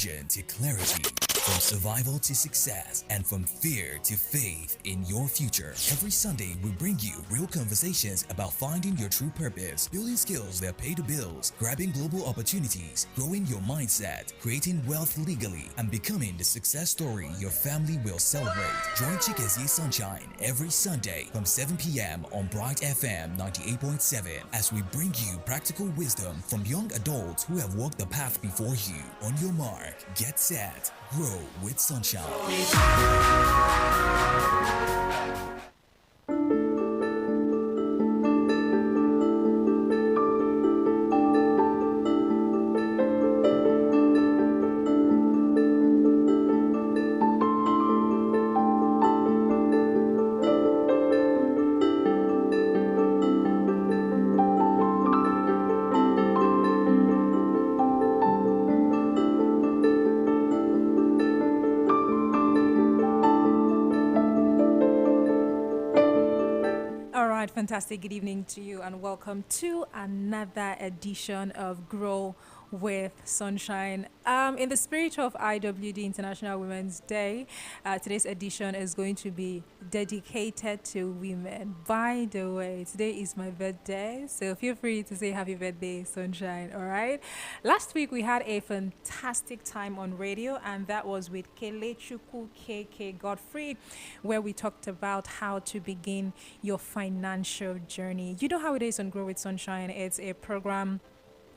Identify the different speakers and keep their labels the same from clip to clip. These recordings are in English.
Speaker 1: Vision to clarity, from survival to success, and from fear to faith in your future. Every Sunday, we bring you real conversations about finding your true purpose, building skills that pay the bills, grabbing global opportunities, growing your mindset, creating wealth legally, and becoming the success story your family will celebrate. Join Chikezie Sunshine every Sunday from 7 p.m. on Bright FM 98.7 as we bring you practical wisdom from young adults who have walked the path before you. On your mark, get set, grow with Sunshine.
Speaker 2: All right, fantastic. Good evening to you, and welcome to another edition of Grow with Sunshine. In the spirit of IWD International Women's Day, today's edition is going to be dedicated to women. By the way, today is my birthday, so feel free to say happy birthday, Sunshine. All right. Last week we had a fantastic time on radio, and that was with Kelechuku KK Godfrey, where we talked about how to begin your financial journey. You know how it is on Grow with Sunshine. It's a program,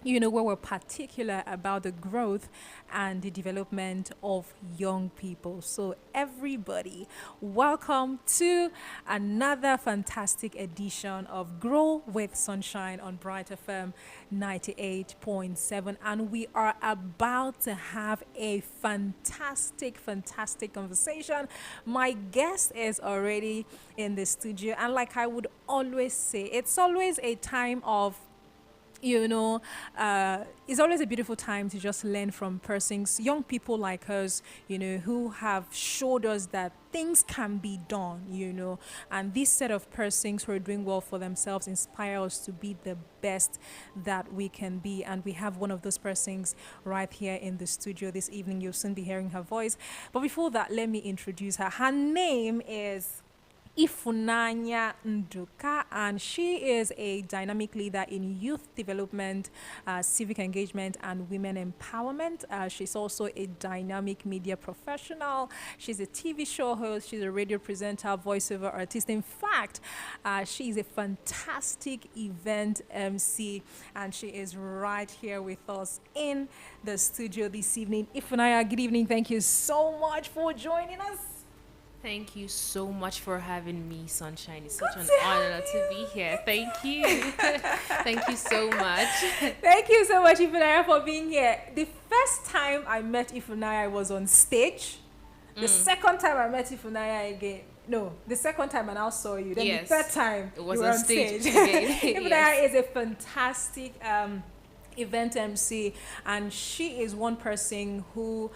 Speaker 2: where we're particular about the growth and the development of young people. So everybody, welcome to another fantastic edition of Grow with Sunshine on Bright FM 98.7. And we are about to have a fantastic conversation. My guest is already in the studio. And like I would always say, it's always a time of it's always a beautiful time to just learn from persons, young people like us, who have showed us that things can be done, and this set of persons who are doing well for themselves inspire us to be the best that we can be. And we have one of those persons right here in the studio this evening. You'll soon be hearing her voice. But before that, let me introduce her. Her name is Ifunanya Nduka, and she is a dynamic leader in youth development, civic engagement, and women empowerment. She's also a dynamic media professional. She's a TV show host. She's a radio presenter, voiceover artist. In fact, she is a fantastic event MC, and she is right here with us in the studio this evening. Ifunanya, good evening. Thank you so much for joining us.
Speaker 3: Thank you so much for having me, Sunshine. It's such an honor to be here. Thank you. Thank you so much.
Speaker 2: Thank you so much, Ifunanya, for being here. The first time I met Ifunanya, I was on stage. The second time I met Ifunanya again. No, the second time I now saw you. Then
Speaker 3: Yes.
Speaker 2: the third time
Speaker 3: It was
Speaker 2: you were
Speaker 3: on
Speaker 2: on
Speaker 3: stage
Speaker 2: stage.
Speaker 3: again.
Speaker 2: Ifunanya
Speaker 3: Yes.
Speaker 2: is a fantastic event MC, and she is one person who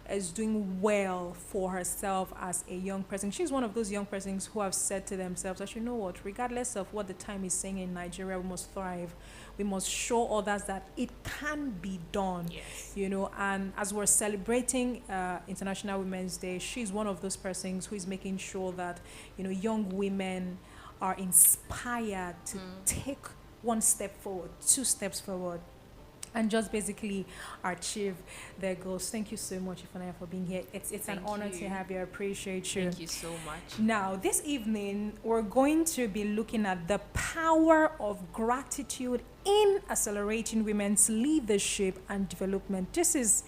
Speaker 2: is doing well for herself as a young person. She's one of those young persons who have said to themselves that, you know what, regardless of what the time is saying in Nigeria, we must thrive. We must show others that it can be done.
Speaker 3: Yes.
Speaker 2: And as we're celebrating International Women's Day, she's one of those persons who is making sure that, young women are inspired to take one step forward, two steps forward, and just basically achieve their goals. Thank you so much, Ifunanya, for being here. It's an
Speaker 3: Thank
Speaker 2: honor
Speaker 3: you.
Speaker 2: to have you. I appreciate you.
Speaker 3: Thank you so much.
Speaker 2: Now, this evening, we're going to be looking at the power of gratitude in accelerating women's leadership and development. This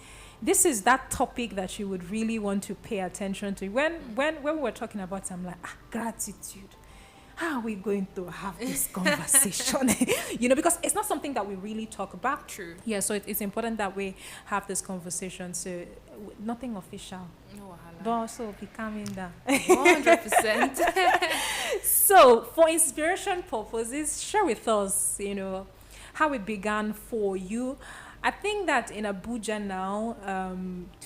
Speaker 2: is that topic that you would really want to pay attention to. When we're talking about it, I'm like, gratitude. How are we going to have this conversation? Because it's not something that we really talk about.
Speaker 3: True.
Speaker 2: Yeah, so it's important that we have this conversation. So nothing official,
Speaker 3: No
Speaker 2: but also be calming down.
Speaker 3: 100%.
Speaker 2: So for inspiration purposes, share with us, how it began for you. I think that in Abuja now,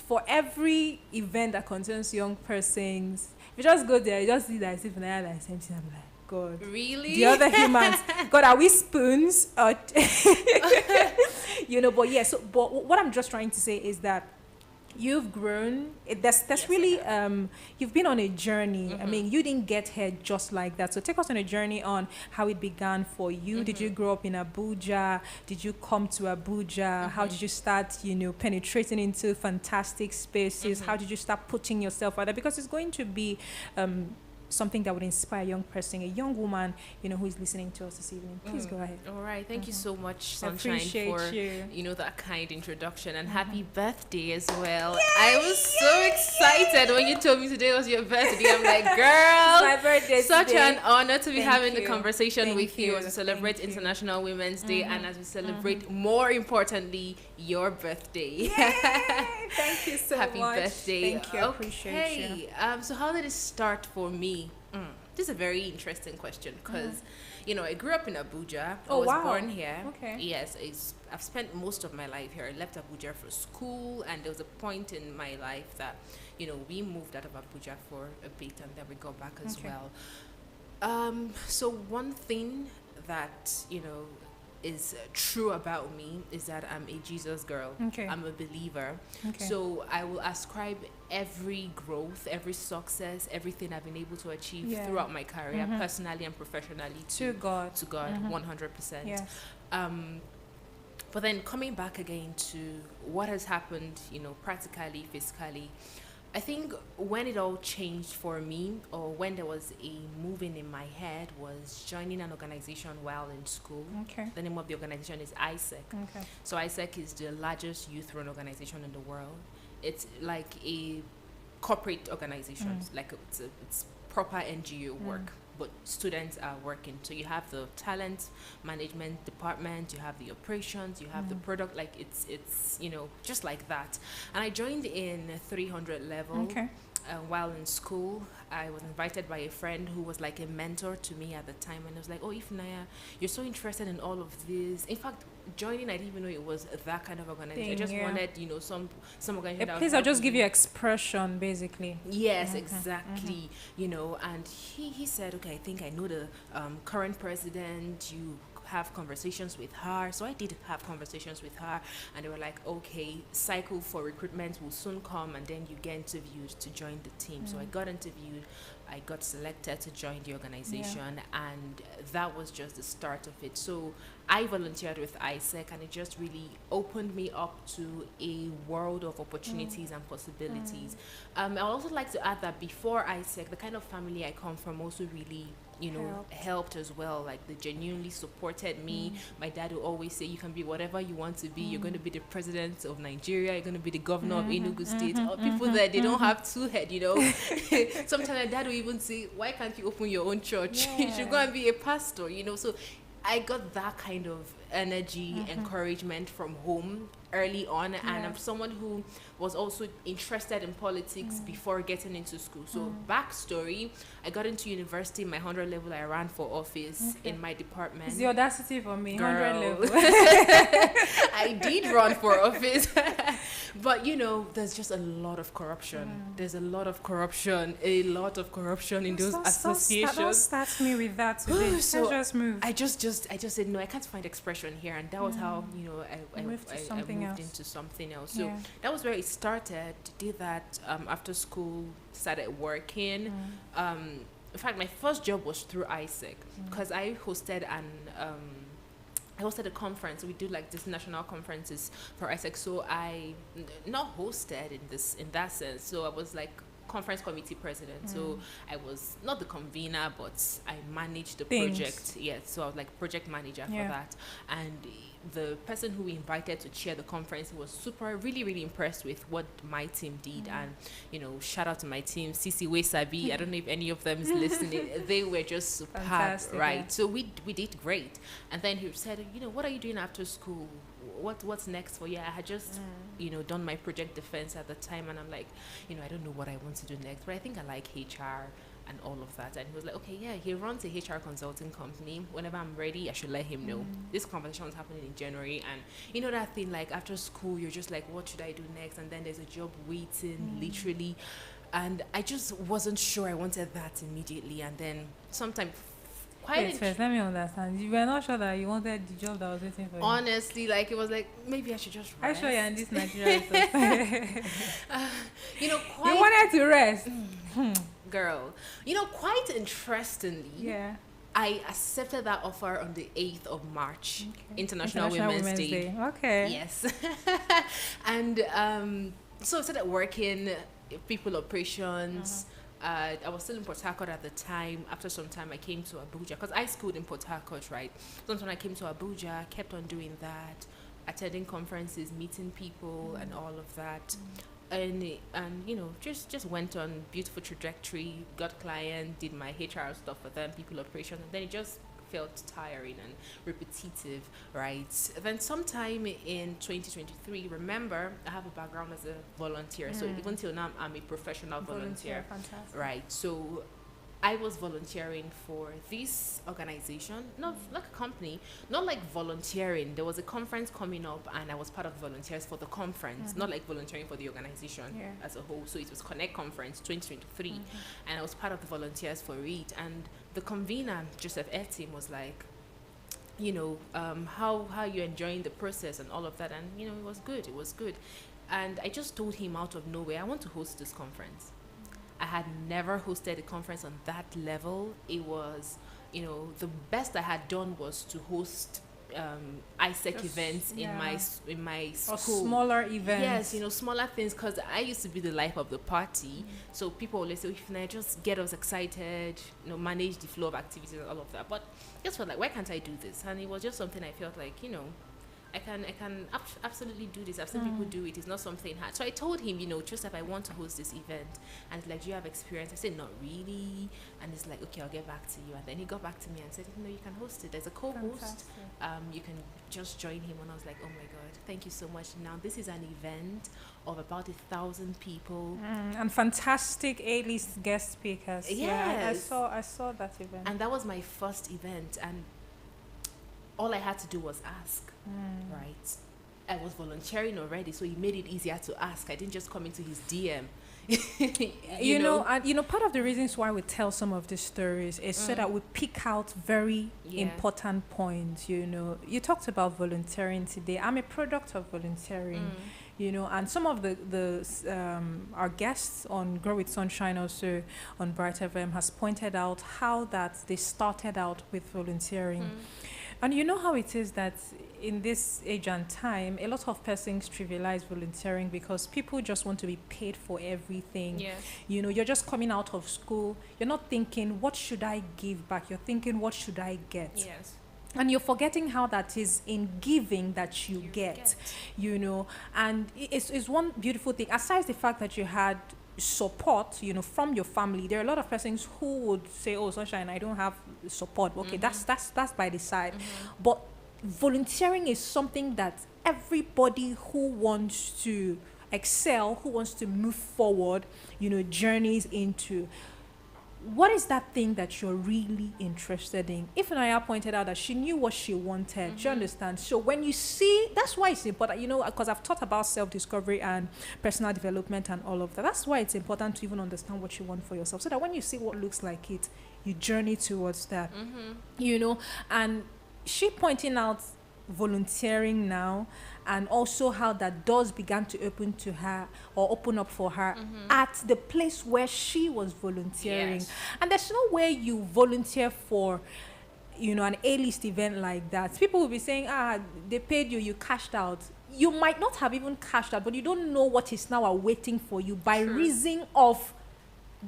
Speaker 2: for every event that concerns young persons, if you just go there, you just see that it's another like same thing. I'm like, God.
Speaker 3: Really?
Speaker 2: The other humans. God, are we spoons? Or but yeah, but what I'm just trying to say is that you've grown. That's
Speaker 3: Yes, I
Speaker 2: really
Speaker 3: have.
Speaker 2: you've been on a journey. I mean, you didn't get here just like that. So take us on a journey on how it began for you. Did you grow up in Abuja? Did you come to Abuja? How did you start, penetrating into fantastic spaces? How did you start putting yourself out there? Because it's going to be something that would inspire a young person, a young woman, who is listening to us this evening. Please go ahead.
Speaker 3: All right. Thank you so much,
Speaker 2: I
Speaker 3: Sunshine,
Speaker 2: appreciate
Speaker 3: for
Speaker 2: you.
Speaker 3: that kind introduction, and happy birthday as well. I was so excited when you told me today was your birthday. I'm like, girl,
Speaker 2: My birthday
Speaker 3: such
Speaker 2: today.
Speaker 3: an honor to be
Speaker 2: Thank
Speaker 3: having the
Speaker 2: you.
Speaker 3: conversation
Speaker 2: Thank
Speaker 3: with you
Speaker 2: you.
Speaker 3: as we celebrate
Speaker 2: Thank you.
Speaker 3: International Women's Day, and as we celebrate, more importantly, your birthday.
Speaker 2: Thank you so
Speaker 3: Happy
Speaker 2: much.
Speaker 3: birthday.
Speaker 2: Thank you. I appreciate you.
Speaker 3: Okay. So how did it start for me? This is a very interesting question because, I grew up in Abuja. I
Speaker 2: Oh,
Speaker 3: was
Speaker 2: wow.
Speaker 3: born here.
Speaker 2: Okay.
Speaker 3: Yes, I've spent most of my life here. I left Abuja for school, and there was a point in my life that, we moved out of Abuja for a bit, and then we got back as
Speaker 2: Okay.
Speaker 3: well. So one thing that, is true about me is that I'm a Jesus girl.
Speaker 2: Okay.
Speaker 3: I'm a believer.
Speaker 2: Okay.
Speaker 3: So I will ascribe every growth, every success, everything I've been able to achieve
Speaker 2: Yeah.
Speaker 3: throughout my career, personally and professionally,
Speaker 2: To God.
Speaker 3: to God, 100%.
Speaker 2: Yes.
Speaker 3: But then coming back again to what has happened, practically, physically, I think when it all changed for me, or when there was a moving in my head, was joining an organization while in school.
Speaker 2: Okay.
Speaker 3: The name of the organization is ISEC.
Speaker 2: Okay.
Speaker 3: So ISEC is the largest youth-run organization in the world. It's like a corporate organization. Like it's proper NGO work, but students are working. So you have the talent management department, you have the operations, you have the product. Like it's just like that. And I joined in 300 level.
Speaker 2: Okay.
Speaker 3: While in school, I was invited by a friend who was like a mentor to me at the time, and I was like, "Oh, Ifnaya, you're so interested in all of this." In fact, joining, I didn't even know it was that kind of organization. I just
Speaker 2: Yeah.
Speaker 3: wanted, some organization. that would
Speaker 2: Please, I'll
Speaker 3: help
Speaker 2: just
Speaker 3: me.
Speaker 2: give you expression, basically.
Speaker 3: Yes, exactly. And he said, okay, I think I know the current president. You have conversations with her. So I did have conversations with her, and they were like, okay, cycle for recruitment will soon come, and then you get interviewed to join the team. So I got interviewed. I got selected to join the organization, and that was just the start of it. So I volunteered with ISEC, and it just really opened me up to a world of opportunities and possibilities. I also like to add that before ISEC, the kind of family I come from also really helped as well. Like, they genuinely supported me. My dad would always say, you can be whatever you want to be. You're going to be the president of Nigeria, you're going to be the governor of Enugu State. People there, they don't have two head. Sometimes my dad will even say, why can't you open your own church? You should go and be a pastor. So I got that kind of energy, encouragement from home early on, and I'm someone who was also interested in politics before getting into school. So backstory, I got into university, my 100 level, I ran for office in my department.
Speaker 2: It's the audacity for me,
Speaker 3: Girl.
Speaker 2: 100 level.
Speaker 3: I did run for office. But there's just a lot of corruption. There's a lot of corruption in those
Speaker 2: Don't
Speaker 3: associations.
Speaker 2: start me with that today.
Speaker 3: So
Speaker 2: Let's just move.
Speaker 3: I just said no, I can't find expression here, and that was how I
Speaker 2: Moved to
Speaker 3: I
Speaker 2: something
Speaker 3: moved
Speaker 2: else.
Speaker 3: into something else. So
Speaker 2: Yeah.
Speaker 3: that was where it started. Did that after school, started working. In fact, my first job was through ISEC because I hosted a conference. We do like this national conferences for ISEC. So I not hosted in that sense. So I was like conference committee president. So I was not the convener, but I managed the
Speaker 2: Things.
Speaker 3: project. Yeah, so I was like project manager for
Speaker 2: Yeah.
Speaker 3: that. And the person who we invited to chair the conference was really, really impressed with what my team did. And shout out to my team, CC Wesabi. I don't know if any of them is listening. They were just superb,
Speaker 2: Fantastic,
Speaker 3: right?
Speaker 2: yeah.
Speaker 3: So we did great. And then he said, what are you doing after school? What's next for you? I had just done my project defense at the time, and I'm like, I don't know what I want to do next, but I think I like HR and all of that. And he was like, okay, yeah, he runs a HR consulting company. Whenever I'm ready, I should let him know. This conversation was happening in January, and that thing, like, after school, you're just like, what should I do next? And then there's a job waiting, literally, and I just wasn't sure I wanted that immediately. And then sometime quite
Speaker 2: Wait, first, let me understand. You were not sure that you wanted the job that was waiting for you.
Speaker 3: honestly, like, it was like, maybe I should just
Speaker 2: Are you
Speaker 3: rest.
Speaker 2: sure you're in this Nigeria stuff?
Speaker 3: You know,
Speaker 2: You
Speaker 3: quite
Speaker 2: wanted to rest.
Speaker 3: girl. You know, quite interestingly,
Speaker 2: Yeah.
Speaker 3: I accepted that offer on the 8th of March, International,
Speaker 2: International
Speaker 3: Women's Day.
Speaker 2: Okay.
Speaker 3: Yes. And so I started working people operations. I was still in Port Harcourt at the time. After some time, I came to Abuja because I schooled in Port Harcourt, right? So when I came to Abuja, kept on doing that, attending conferences, meeting people, and all of that. And you know, just went on beautiful trajectory, got client, did my HR stuff for them, people operation, and then it just felt tiring and repetitive, right? Then sometime in 2023, remember, I have a background as a volunteer, so even till now I'm a professional volunteer.
Speaker 2: Fantastic.
Speaker 3: Right. So I was volunteering for this organization, not like a company, not like volunteering. There was a conference coming up and I was part of the volunteers for the conference, not like volunteering for the organization as a whole. So it was Connect Conference 2023 and I was part of the volunteers for it. And the convener, Joseph Etim, was like, you know, how you're enjoying the process and all of that. And, you know, it was good. And I just told him out of nowhere, I want to host this conference. I had never hosted a conference on that level. It was, you know, the best I had done was to host ISEC
Speaker 2: Just-
Speaker 3: events
Speaker 2: yeah.
Speaker 3: in my
Speaker 2: Or
Speaker 3: school.
Speaker 2: smaller events.
Speaker 3: Yes, you know, smaller things, because I used to be the life of the party. So people always say, if I just get us excited, you know, manage the flow of activities and all of that. But guess what? Like, why can't I do this? And it was just something I felt like, you know, I can absolutely do this. I've seen people do it. It's not something hard. So I told him, you know, Joseph, I want to host this event. And he's like, do you have experience? I said, not really. And he's like, okay, I'll get back to you. And then he got back to me and said, no, you can host it. There's a co-host.
Speaker 2: Fantastic.
Speaker 3: You can just join him. And I was like, oh my God, thank you so much. Now this is an event of about 1,000 people.
Speaker 2: And fantastic A-list guest speakers. Yeah,
Speaker 3: Yes.
Speaker 2: I saw that event.
Speaker 3: And that was my first event. And all I had to do was ask. Right. I was volunteering already, so he made it easier to ask. I didn't just come into his DM.
Speaker 2: you know, and you know, part of the reasons why we tell some of these stories is so that we pick out very important points. You know, you talked about volunteering today. I'm a product of volunteering. You know, and some of our guests on Grow with Sunshine, also on Bright FM, has pointed out how that they started out with volunteering. And you know how it is that in this age and time, a lot of persons trivialize volunteering because people just want to be paid for everything.
Speaker 3: Yes.
Speaker 2: You know, you're just coming out of school. You're not thinking, what should I give back? You're thinking, what should I get?
Speaker 3: Yes.
Speaker 2: And you're forgetting how that is in giving that you get, you know. And it's one beautiful thing. Aside the fact that you had support, you know, from your family, there are a lot of persons who would say, oh, Sunshine, I don't have support. Okay, that's by the side. But volunteering is something that everybody who wants to excel, who wants to move forward, you know, journeys into. What is that thing that you're really interested in? Ifunanya pointed out that she knew what she wanted. Do you understand? So when you see, that's why it's important, you know, because I've taught about self-discovery and personal development and all of that. That's why it's important to even understand what you want for yourself, so that when you see what looks like it, you journey towards that. You know, and she pointing out volunteering now, and also how that doors began to open to her or open up for her at the place where she was volunteering.
Speaker 3: Yes.
Speaker 2: And there's no way you volunteer for, you know, an A-list event like that. People will be saying, they paid you, you cashed out. You might not have even cashed out, but you don't know what is now awaiting for you by reason of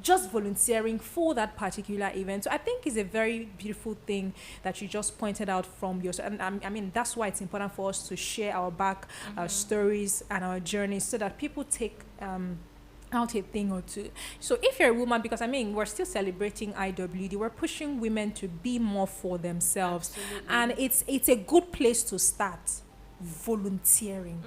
Speaker 2: just volunteering for that particular event. So I think it's a very beautiful thing that you just pointed out from yourself. And I mean, that's why it's important for us to share our our stories and our journeys, so that people take out a thing or two. So if you're a woman, because I mean, we're still celebrating IWD, we're pushing women to be more for themselves.
Speaker 3: Absolutely.
Speaker 2: And it's a good place to start. Volunteering.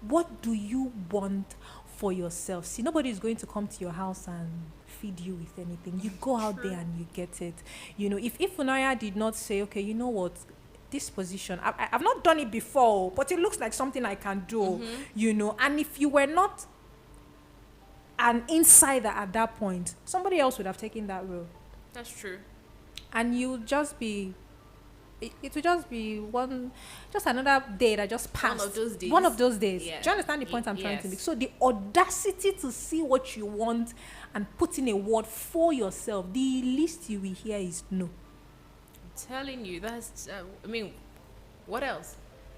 Speaker 2: What do you want for yourself? See, nobody is going to come to your house and feed you with anything. You go out there and you get it. You know, if Ifunanya did not say, okay, you know what, this position, I've not done it before, but it looks like something I can do, you know, and if you were not an insider at that point, somebody else would have taken that role.
Speaker 3: That's true.
Speaker 2: and you just be it will just be just another day that just passed.
Speaker 3: One of those days.
Speaker 2: One of those days.
Speaker 3: Yeah.
Speaker 2: Do you understand the point I'm trying to
Speaker 3: Yes.
Speaker 2: make? So the audacity to see what you want and put in a word for yourself, the least you will hear is no.
Speaker 3: I'm telling you, that's, I mean, what else?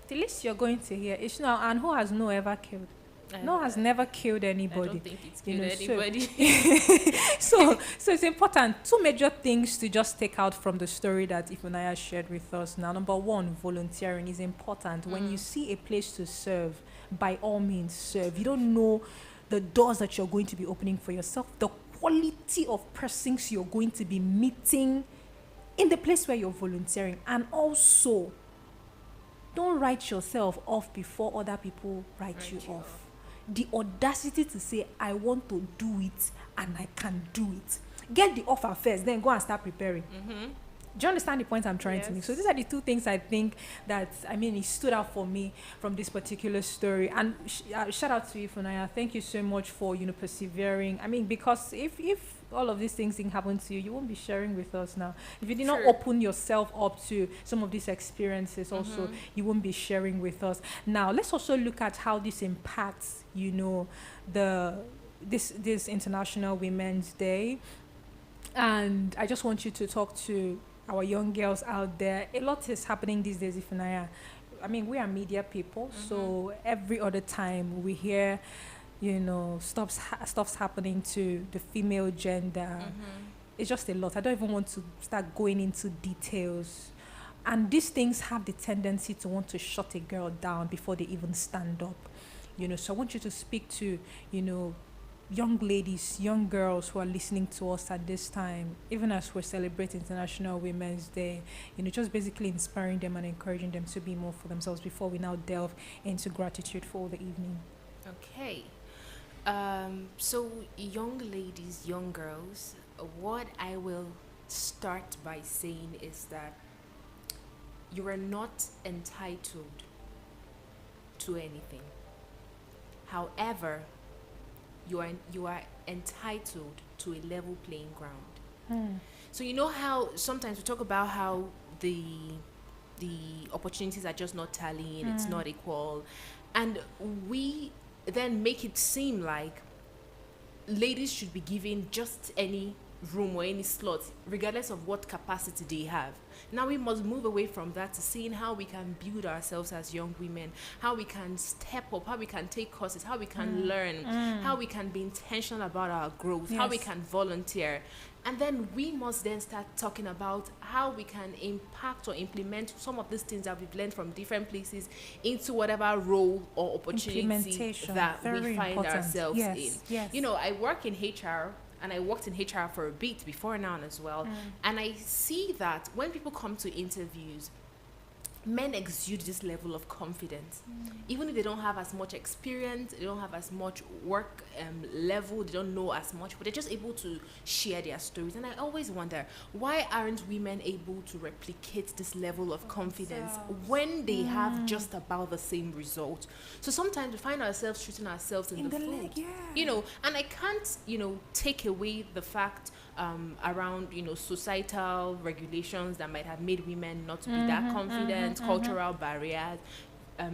Speaker 2: The least you're going to hear is no. And who has no ever killed? No has never killed
Speaker 3: I
Speaker 2: anybody.
Speaker 3: don't think it's
Speaker 2: you
Speaker 3: killed
Speaker 2: know, so-
Speaker 3: anybody.
Speaker 2: So it's important. Two major things to just take out from the story that Ifunanya shared with us now. Number one, volunteering is important. When you see a place to serve, by all means serve. You don't know the doors that you're going to be opening for yourself, the quality of persons you're going to be meeting in the place where you're volunteering. And also, don't write yourself off before other people write you off. The audacity to say, I want to do it and I can do it. Get the offer first, then go and start preparing. Do you understand the point I'm trying to make? So these are the two things I think that, I mean, it stood out for me from this particular story. And shout out to you, Funanya. Thank you so much for, persevering. I mean, because if all of these things didn't happen to you, you won't be sharing with us now. If you did not
Speaker 3: True.
Speaker 2: open yourself up to some of these experiences also, you won't be sharing with us. Now, let's also look at how this impacts, this International Women's Day. And I just want you to talk to our young girls out there. A lot is happening these days, Ifunanya. I mean, we are media people, so every other time we hear, stuff's happening to the female gender. It's just a lot. I don't even want to start going into details. And these things have the tendency to want to shut a girl down before they even stand up. So I want you to speak to, young ladies, young girls who are listening to us at this time, even as we're celebrating International Women's Day, just basically inspiring them and encouraging them to be more for themselves before we now delve into gratitude for the evening.
Speaker 3: Okay. So young ladies, young girls, what I will start by saying is that you are not entitled to anything. However, you are entitled to a level playing ground. So you know how sometimes we talk about how the opportunities are just not tallying, it's not equal, and we then make it seem like ladies should be given just any room or any slot regardless of what capacity they have. Now we must move away from that to seeing how we can build ourselves as young women, how we can step up, how we can take courses, how we can learn, how we can be intentional about our growth, how we
Speaker 2: Yes.
Speaker 3: can volunteer. And then we must then start talking about how we can impact or implement some of these things that we've learned from different places into whatever role or opportunity
Speaker 2: Implementation,
Speaker 3: that we
Speaker 2: very
Speaker 3: find
Speaker 2: important.
Speaker 3: ourselves
Speaker 2: Yes,
Speaker 3: in.
Speaker 2: yes.
Speaker 3: I work in HR, and I worked in HR for a bit before now as well. And I see that when people come to interviews, men exude this level of confidence. Even if they don't have as much experience, they don't have as much work level, they don't know as much, but they're just able to share their stories. And I always wonder, why aren't women able to replicate this level of confidence when they have just about the same result? So sometimes we find ourselves shooting ourselves in the foot. And I can't, take away the fact around, societal regulations that might have made women not to be that confident, cultural barriers,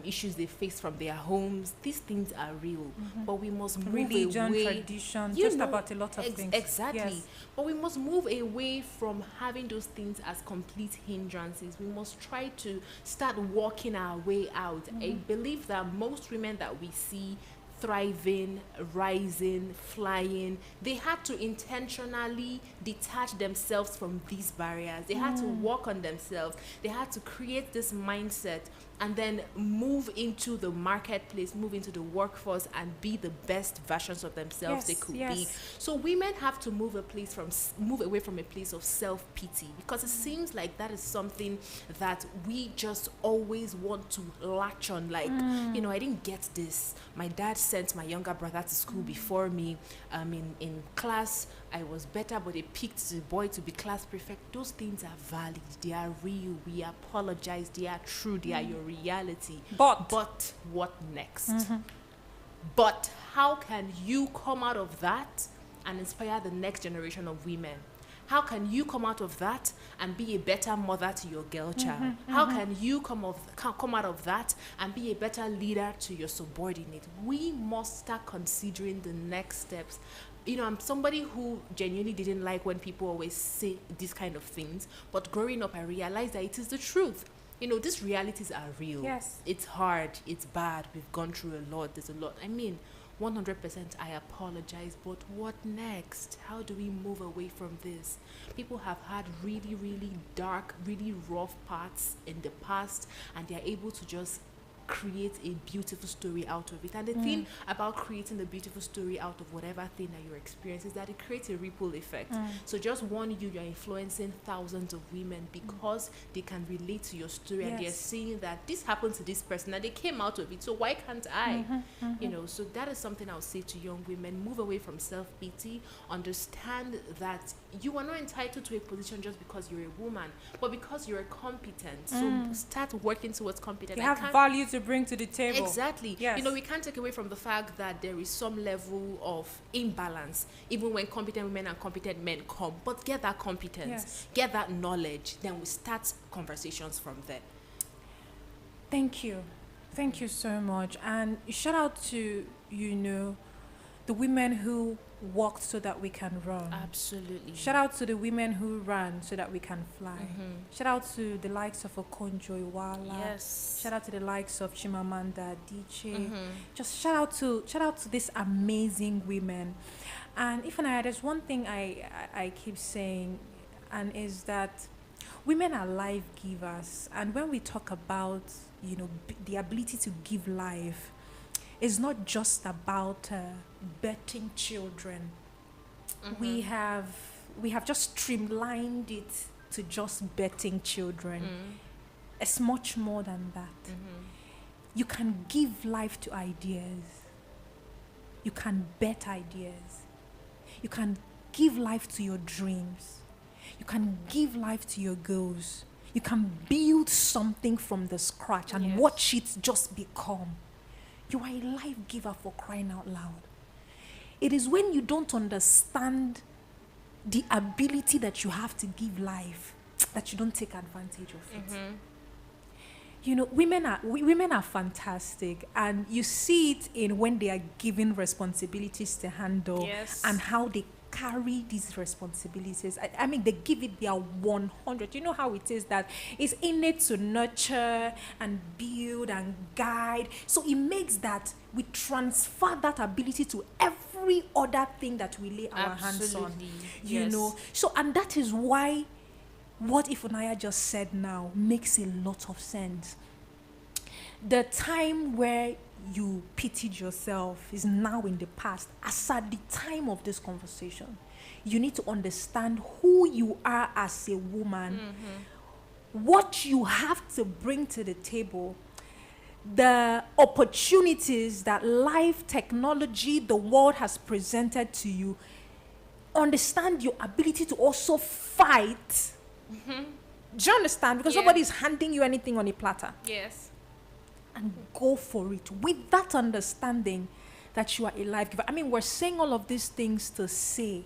Speaker 3: issues they face from their homes. These things are real, but we must move
Speaker 2: Religion,
Speaker 3: away.
Speaker 2: tradition, just about a lot of things.
Speaker 3: Exactly.
Speaker 2: Yes.
Speaker 3: But we must move away from having those things as complete hindrances. We must try to start walking our way out. I believe that most women that we see thriving, rising, flying, they had to intentionally detach themselves from these barriers. They had to work on themselves. They had to create this mindset and then move into the marketplace, move into the workforce, and be the best versions of themselves they could be. So women have to move away from a place of self-pity, because it seems like that is something that we just always want to latch on. Like, I didn't get this. My dad sent my younger brother to school before me. In class, I was better, but they picked the boy to be class prefect. Those things are valid. They are real. We apologize. They are true. They are your reality.
Speaker 2: But
Speaker 3: what next? But how can you come out of that and inspire the next generation of women? How can you come out of that and be a better mother to your girl child? How can you come out of that and be a better leader to your subordinate? We must start considering the next steps. You know, I'm somebody who genuinely didn't like when people always say these kind of things, but growing up, I realized that it is the truth. You know, these realities are real.
Speaker 2: Yes.
Speaker 3: It's hard, it's bad, we've gone through a lot, there's a lot. I mean, 100% I apologize, but what next? How do we move away from this? People have had really, really dark, really rough parts in the past, and they're able to just create a beautiful story out of it. And the thing about creating a beautiful story out of whatever thing that you're experiencing is that it creates a ripple effect. So just one you're influencing thousands of women because they can relate to your story, and they're seeing that this happened to this person and they came out of it, so why can't I? You know, so that is something I would say to young women. Move away from self-pity. Understand that you are not entitled to a position just because you're a woman, but because you're competent. So start working towards competence.
Speaker 2: You have value to bring to the table.
Speaker 3: Exactly.
Speaker 2: Yes.
Speaker 3: You know, we can't take away from the fact that there is some level of imbalance, even when competent women and competent men come. But get that competence, get that knowledge, then we start conversations from there.
Speaker 2: Thank you. Thank you so much. And shout out to, you know, the women who walked so that we can run.
Speaker 3: Absolutely.
Speaker 2: Shout out to the women who ran so that we can fly. Shout out to the likes of Okonjo Iweala.
Speaker 3: Yes.
Speaker 2: Shout out to the likes of Chimamanda Adichie. Just shout out to these amazing women. And if and there's one thing I keep saying, and is that women are life givers. And when we talk about, you know, the ability to give life, it's not just about birthing children. We have just streamlined it to just birthing children. It's much more than that. You can give life to ideas. You can birth ideas. You can give life to your dreams. You can give life to your goals. You can build something from the scratch and watch it just become. You are a life giver, for crying out loud. It is when you don't understand the ability that you have to give life that you don't take advantage of it. You know, women are fantastic, and you see it in when they are given responsibilities to handle and how they carry these responsibilities. I mean, they give it their 100. You know how it is that it's innate to nurture and build and guide. So it makes that we transfer that ability to every other thing that we lay our hands on. You know, so, and that is why what Ifunanya just said now makes a lot of sense. The time where you pitied yourself is now in the past. As at the time of this conversation, you need to understand who you are as a woman, what you have to bring to the table, the opportunities that life, technology, the world has presented to you. Understand your ability to also fight. Do you understand? Because nobody's handing you anything on a platter.
Speaker 3: Yes.
Speaker 2: And go for it with that understanding that you are a life giver. I mean, we're saying all of these things to say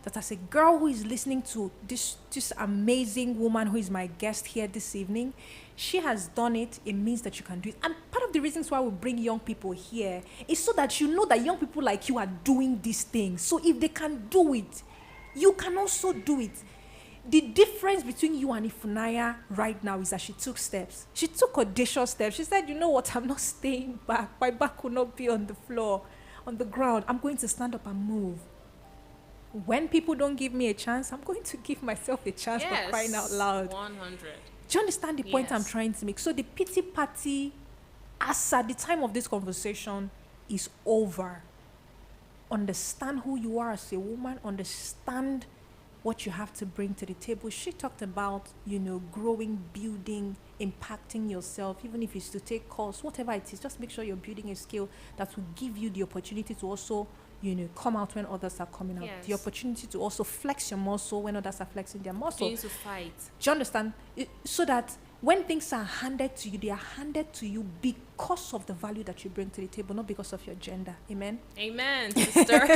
Speaker 2: that as a girl who is listening to this amazing woman who is my guest here this evening, she has done it. It means that you can do it. And part of the reasons why we bring young people here is so that you know that young people like you are doing these things. So if they can do it, you can also do it. The difference between you and Ifunanya right now is that she took steps. She took audacious steps. She said, you know what, I'm not staying back. My back will not be on the floor, on the ground. I'm going to stand up and move. When people don't give me a chance, I'm going to give myself a chance, for crying out loud.
Speaker 3: 100.
Speaker 2: Do you understand the point I'm trying to make? So the pity party, as at the time of this conversation, is over. Understand who you are as a woman. Understand what you have to bring to the table. She talked about, you know, growing, building, impacting yourself, even if it's to take course, whatever it is, just make sure you're building a skill that will give you the opportunity to also, you know, come out when others are coming out. The opportunity to also flex your muscle when others are flexing their muscle.
Speaker 3: You need to fight.
Speaker 2: Do you understand? So that when things are handed to you, they are handed to you because of the value that you bring to the table, not because of your gender. Amen?
Speaker 3: Amen, sister.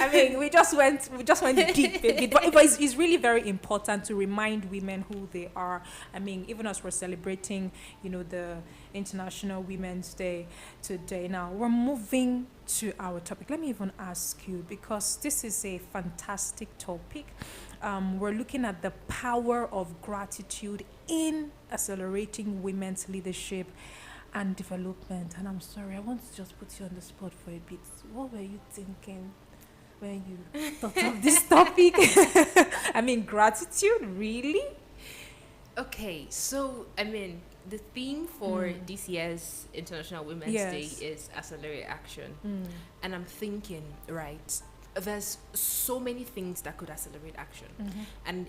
Speaker 2: I thing. We just went deep a bit. But it's really very important to remind women who they are. I mean, even as we're celebrating, the International Women's Day today. Now we're moving to our topic. Let me even ask you, because this is a fantastic topic. We're looking at the power of gratitude in accelerating women's leadership and development. And I'm sorry, I want to just put you on the spot for a bit. What were you thinking when you thought of this topic? I mean, gratitude, really?
Speaker 3: Okay, so I mean, the theme for this year's International Women's Day is accelerate action. And I'm thinking, right, there's so many things that could accelerate action. And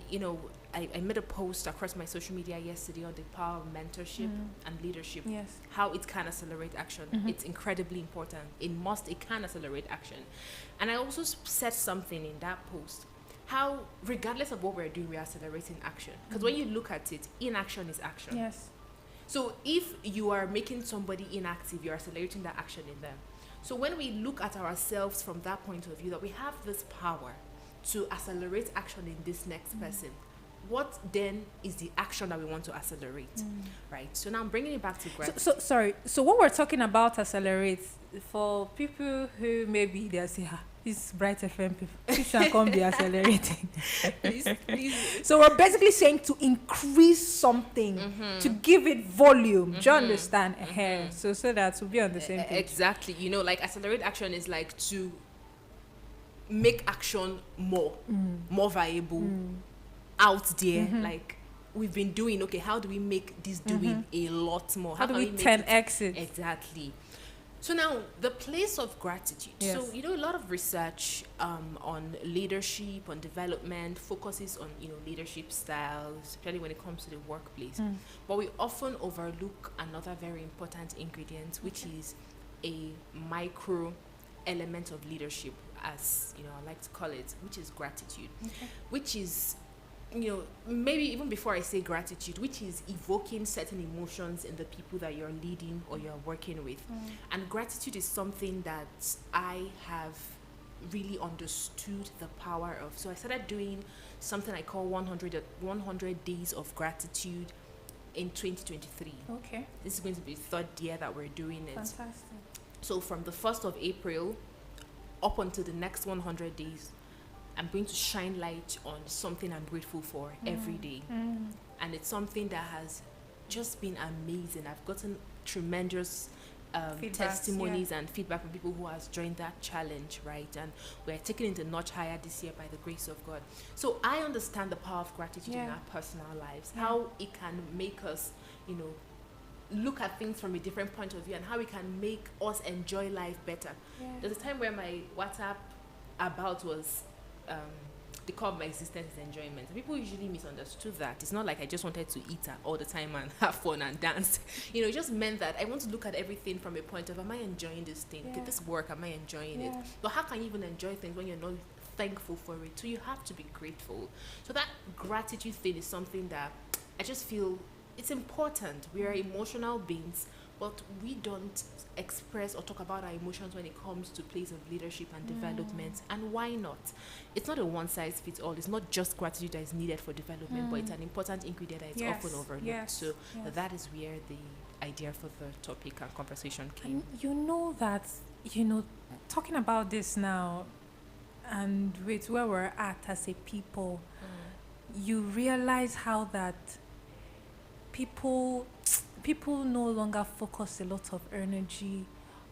Speaker 3: I made a post across my social media yesterday on the power of mentorship and leadership, how it can accelerate action. It's incredibly important. It can accelerate action. And I also said something in that post, how regardless of what we're doing, we're accelerating action. Because when you look at it, inaction is action.
Speaker 2: Yes.
Speaker 3: So if you are making somebody inactive, you're accelerating that action in them. So when we look at ourselves from that point of view, that we have this power to accelerate action in this next person, what then is the action that we want to accelerate, right? So now I'm bringing it back to gratitude.
Speaker 2: So what we're talking about accelerate, for people who maybe they'll say, these Bright FM people shall come be accelerating.
Speaker 3: please.
Speaker 2: So we're basically saying to increase something, to give it volume. Do you understand? So that we'll be on the same page.
Speaker 3: Exactly. Like accelerate action is like to make action more viable out there. Like we've been doing, okay, how do we make this doing a lot more?
Speaker 2: How do we 10x it?
Speaker 3: Exactly. So now, the place of gratitude.
Speaker 2: Yes.
Speaker 3: So, a lot of research on leadership, on development, focuses on, leadership styles, especially when it comes to the workplace. But we often overlook another very important ingredient, which is a micro element of leadership, as, I like to call it, which is gratitude, which is maybe even before I say gratitude, which is evoking certain emotions in the people that you're leading or you're working with. And gratitude is something that I have really understood the power of. So I started doing something I call 100 days of gratitude in 2023.
Speaker 2: Okay.
Speaker 3: This is going to be the third year that we're doing it.
Speaker 2: Fantastic.
Speaker 3: So from the 1st of April up until the next 100 days, I'm going to shine light on something I'm grateful for every day. And it's something that has just been amazing. I've gotten tremendous testimonies and feedback from people who has joined that challenge, right? And we're taking it a notch higher this year by the grace of God. So I understand the power of gratitude in our personal lives, how it can make us, look at things from a different point of view, and how it can make us enjoy life better. There's a time where my WhatsApp about was the core of my existence is enjoyment. And people usually misunderstood that. It's not like I just wanted to eat all the time and have fun and dance. It just meant that I want to look at everything from a point of, am I enjoying this thing? Okay, this work, am I enjoying it? But how can you even enjoy things when you're not thankful for it? So you have to be grateful. So that gratitude thing is something that I just feel it's important. We are emotional beings, but we don't express or talk about our emotions when it comes to place of leadership and development. And why not? It's not a one-size-fits-all. It's not just gratitude that is needed for development, but it's an important ingredient that is often overlooked. So that is where the idea for the topic and conversation came.
Speaker 2: And talking about this now, and with where we're at as a people, you realize how that people no longer focus a lot of energy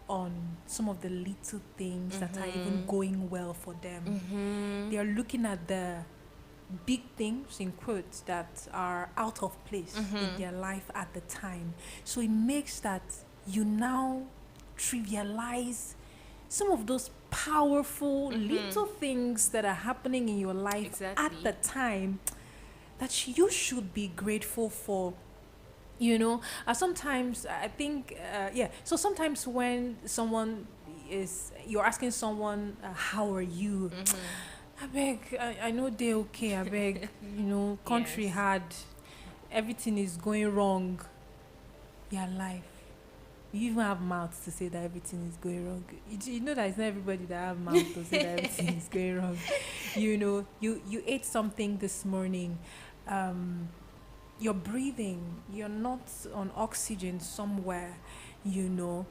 Speaker 2: on some of the little things that are even going well for them. They are looking at the big things, in quotes, that are out of place in their life at the time. So it makes that you now trivialize some of those powerful little things that are happening in your life at the time that you should be grateful for. Sometimes I think, so sometimes when you're asking someone, how are you? I beg, I know they're okay, I beg, country hard, everything is going wrong. Your life. you even have mouth to say that everything is going wrong. You know that it's not everybody that have mouth to say that everything is going wrong. You know, you ate something this morning. You're breathing. You're not on oxygen somewhere. You know,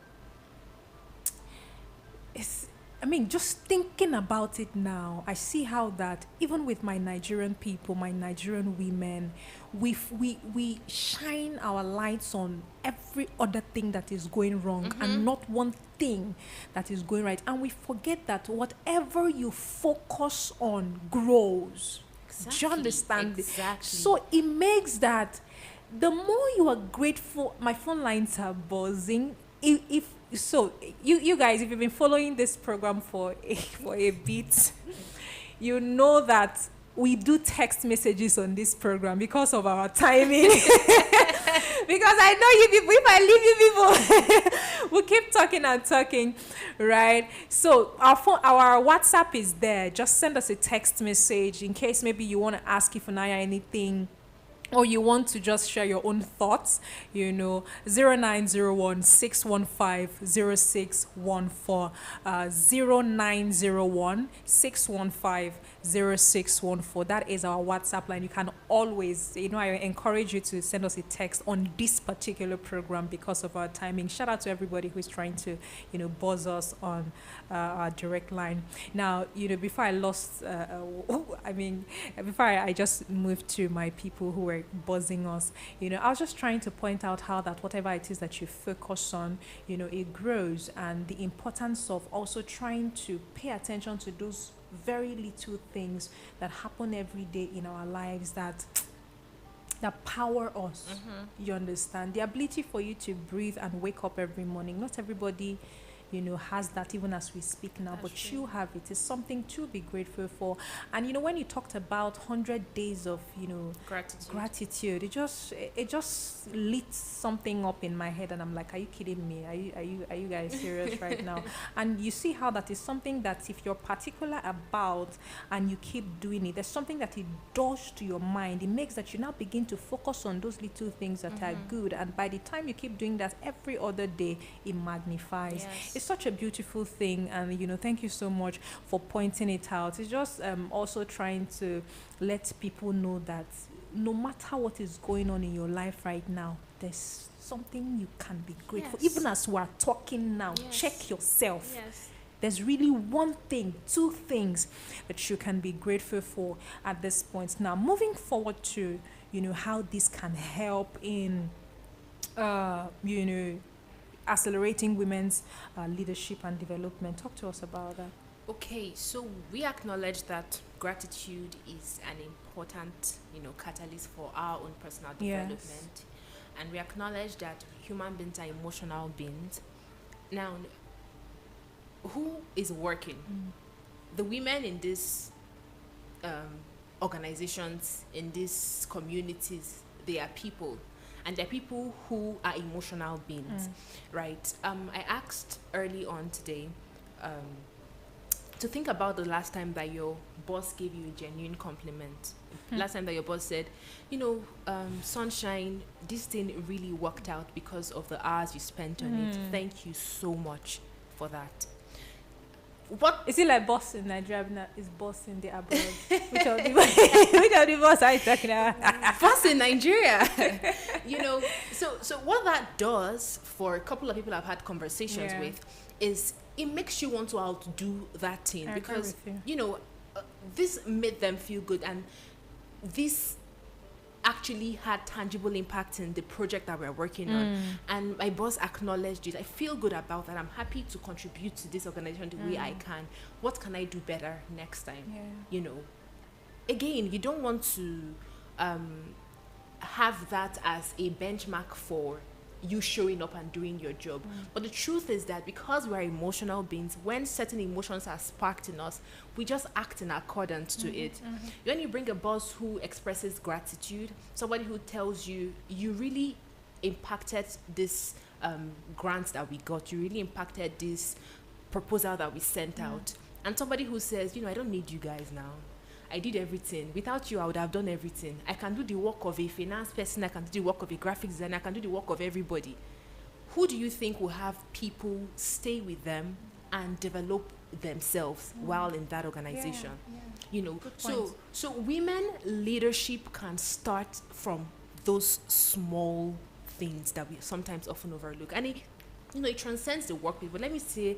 Speaker 2: I mean, just thinking about it now, I see how that even with my Nigerian people, my Nigerian women, we shine our lights on every other thing that is going wrong and not one thing that is going right. And we forget that whatever you focus on grows. Do you understand?
Speaker 3: Exactly.
Speaker 2: So it makes that the more you are grateful, my phone lines are buzzing. If so, you guys, if you've been following this program for a bit, you know that we do text messages on this program because of our timing. Because I know you people, if I leave you people, we keep talking and talking, right? So our WhatsApp is there. Just send us a text message in case maybe you want to ask Ifunanya anything, or you want to just share your own thoughts, 0901 615 0614, 0901 615 0614. That is our WhatsApp line. You can always, I encourage you to send us a text on this particular program because of our timing. Shout out to everybody who's trying to, buzz us on our direct line. Now, before I lost, before I just moved to my people who were buzzing us, I was just trying to point out how that whatever it is that you focus on, it grows, and the importance of also trying to pay attention to those very little things that happen every day in our lives that power us. You understand? The ability for you to breathe and wake up every morning. Not everybody has that even as we speak now. That's true. You have it. It's something to be grateful for. And when you talked about 100 days of gratitude, it just lit something up in my head, and I'm like, are you kidding me? Are you guys serious right now? And you see how that is something that if you're particular about and you keep doing it, there's something that it does to your mind. It makes that you now begin to focus on those little things that are good, and by the time you keep doing that every other day, it magnifies.
Speaker 3: Yes.
Speaker 2: It's such a beautiful thing, and thank you so much for pointing it out. It's just also trying to let people know that no matter what is going on in your life right now, there's something you can be grateful.
Speaker 3: Yes.
Speaker 2: Even as we're talking now,
Speaker 3: Yes.
Speaker 2: check yourself.
Speaker 3: Yes.
Speaker 2: There's really one thing, two things that you can be grateful for at this point. Now, moving forward to how this can help in accelerating women's leadership and development. Talk to us about that.
Speaker 3: Okay, so we acknowledge that gratitude is an important, catalyst for our own personal development.
Speaker 2: Yes.
Speaker 3: And we acknowledge that human beings are emotional beings. Now, who is working? The women in these organizations, in these communities, they are people. And they're people who are emotional beings, right? I asked early on today to think about the last time that your boss gave you a genuine compliment. Last time that your boss said, Sunshine, this thing really worked out because of the hours you spent on it. Thank you so much for that. What
Speaker 2: is it like boss in Nigeria? Is boss in the abroad? Which of the boss are you talking about?
Speaker 3: boss in Nigeria? So what that does for a couple of people I've had conversations with is it makes you want to outdo that thing, because this made them feel good, and this actually had tangible impact in the project that we're working on, and my boss acknowledged it. I feel good about that. I'm happy to contribute to this organization the way I can. What can I do better next time? Again, you don't want to have that as a benchmark for you showing up and doing your job. But the truth is that because we're emotional beings, when certain emotions are sparked in us, we just act in accordance to it. When you bring a boss who expresses gratitude, somebody who tells you, you really impacted this grant that we got, you really impacted this proposal that we sent out, and somebody who says, I don't need you guys now. I did everything. Without you, I would have done everything. I can do the work of a finance person. I can do the work of a graphics designer. I can do the work of everybody. who do you think will have people stay with them and develop themselves while in that organization? You know, so women leadership can start from those small things that we sometimes often overlook, and it transcends the workplace. But let me stay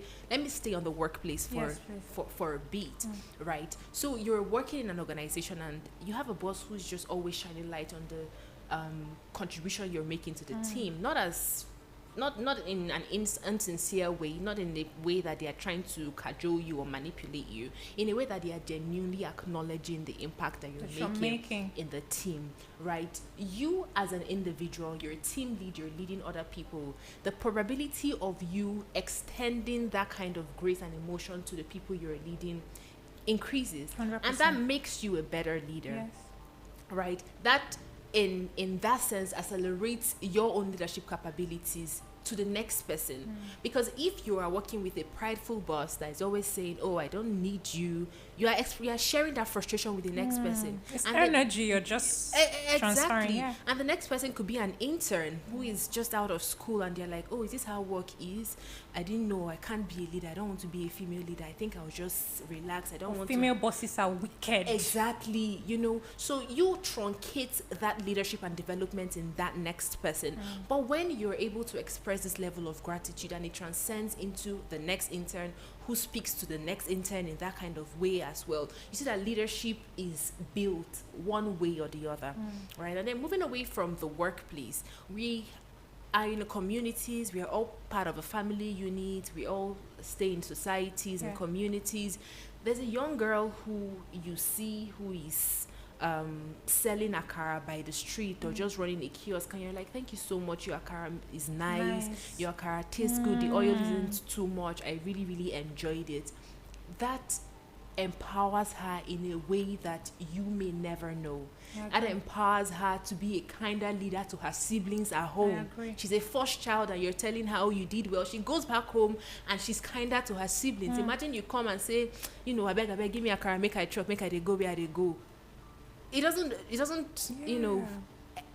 Speaker 3: on the workplace for a bit, right? So you're working in an organization and you have a boss who's just always shining light on the contribution you're making to the team, not in an insincere way, not in a way that they are trying to cajole you or manipulate you, in a way that they are genuinely acknowledging the impact that you're making in the team, right? You as an individual, you're a team lead, you're leading other people. The probability of you extending that kind of grace and emotion to the people you're leading increases. 100%. And that makes you a better leader, right? That in that sense accelerates your own leadership capabilities to the next person. Because if you are working with a prideful boss that is always saying, oh, I don't need you, you are sharing that frustration with the next person.
Speaker 2: It's and energy you're just transferring.
Speaker 3: Exactly. And the next person could be an intern who is just out of school and they're like, oh, is this how work is? I didn't know. I can't be a leader. I don't want to be a female leader. I think I'll just relax. I don't want
Speaker 2: female bosses are wicked.
Speaker 3: Exactly. So you truncate that leadership and development in that next person. But when you're able to express this level of gratitude and it transcends into the next intern who speaks to the next intern in that kind of way as well, you see that leadership is built one way or the other, right? And then moving away from the workplace, we are in the communities. We are all part of a family unit. We all stay in societies and communities. There's a young girl who you see who is selling akara by the street or just running a kiosk, and you're like, thank you so much, your akara is nice. Your akara tastes good, the oil isn't too much, I really, really enjoyed it. That empowers her in a way that you may never know. And empowers her to be a kinder leader to her siblings at home. She's a first child and you're telling her, oh, you did well. She goes back home and she's kinder to her siblings. Imagine you come and say, I beg, give me akara, make I truck, make I they go where they go. It doesn't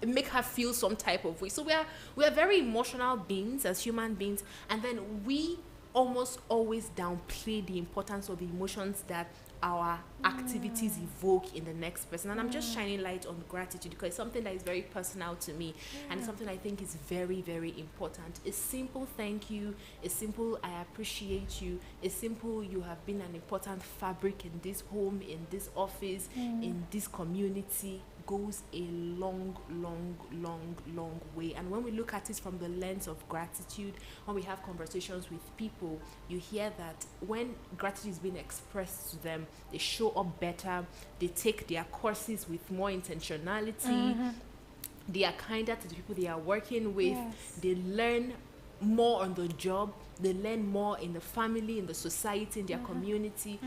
Speaker 3: make her feel some type of way. So we are very emotional beings as human beings, and then we almost always downplay the importance of the emotions that our activities evoke in the next person. And I'm just shining light on gratitude because it's something that is very personal to me, and it's something I think is very, very important. A simple thank you, a simple I appreciate you, a simple you have been an important fabric in this home, in this office, in this community, goes a long, long, long, long way. And when we look at it from the lens of gratitude, when we have conversations with people, you hear that when gratitude is being expressed to them, they show up better, they take their courses with more intentionality, they are kinder to the people they are working with, they learn more on the job, they learn more in the family, in the society, in their community,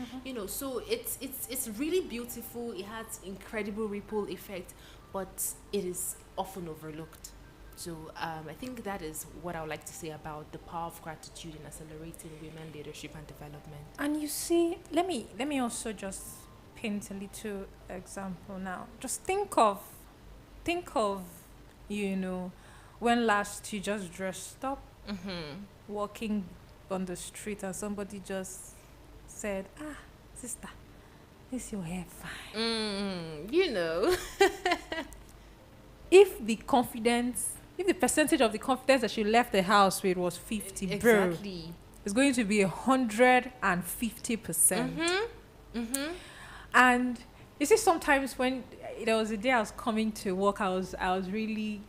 Speaker 3: so it's really beautiful. It has incredible ripple effect, but it is often overlooked. So I think that is what I would like to say about the power of gratitude in accelerating women leadership and development.
Speaker 2: And you see, let me also just paint a little example now. Just think of when last you just dressed up, walking on the street, and somebody just said, sister, is your hair fine? If the percentage of the confidence that she left the house with was 50,
Speaker 3: exactly,
Speaker 2: bro, it's going to be 150%. And you see, sometimes when there was a day I was coming to work, I was really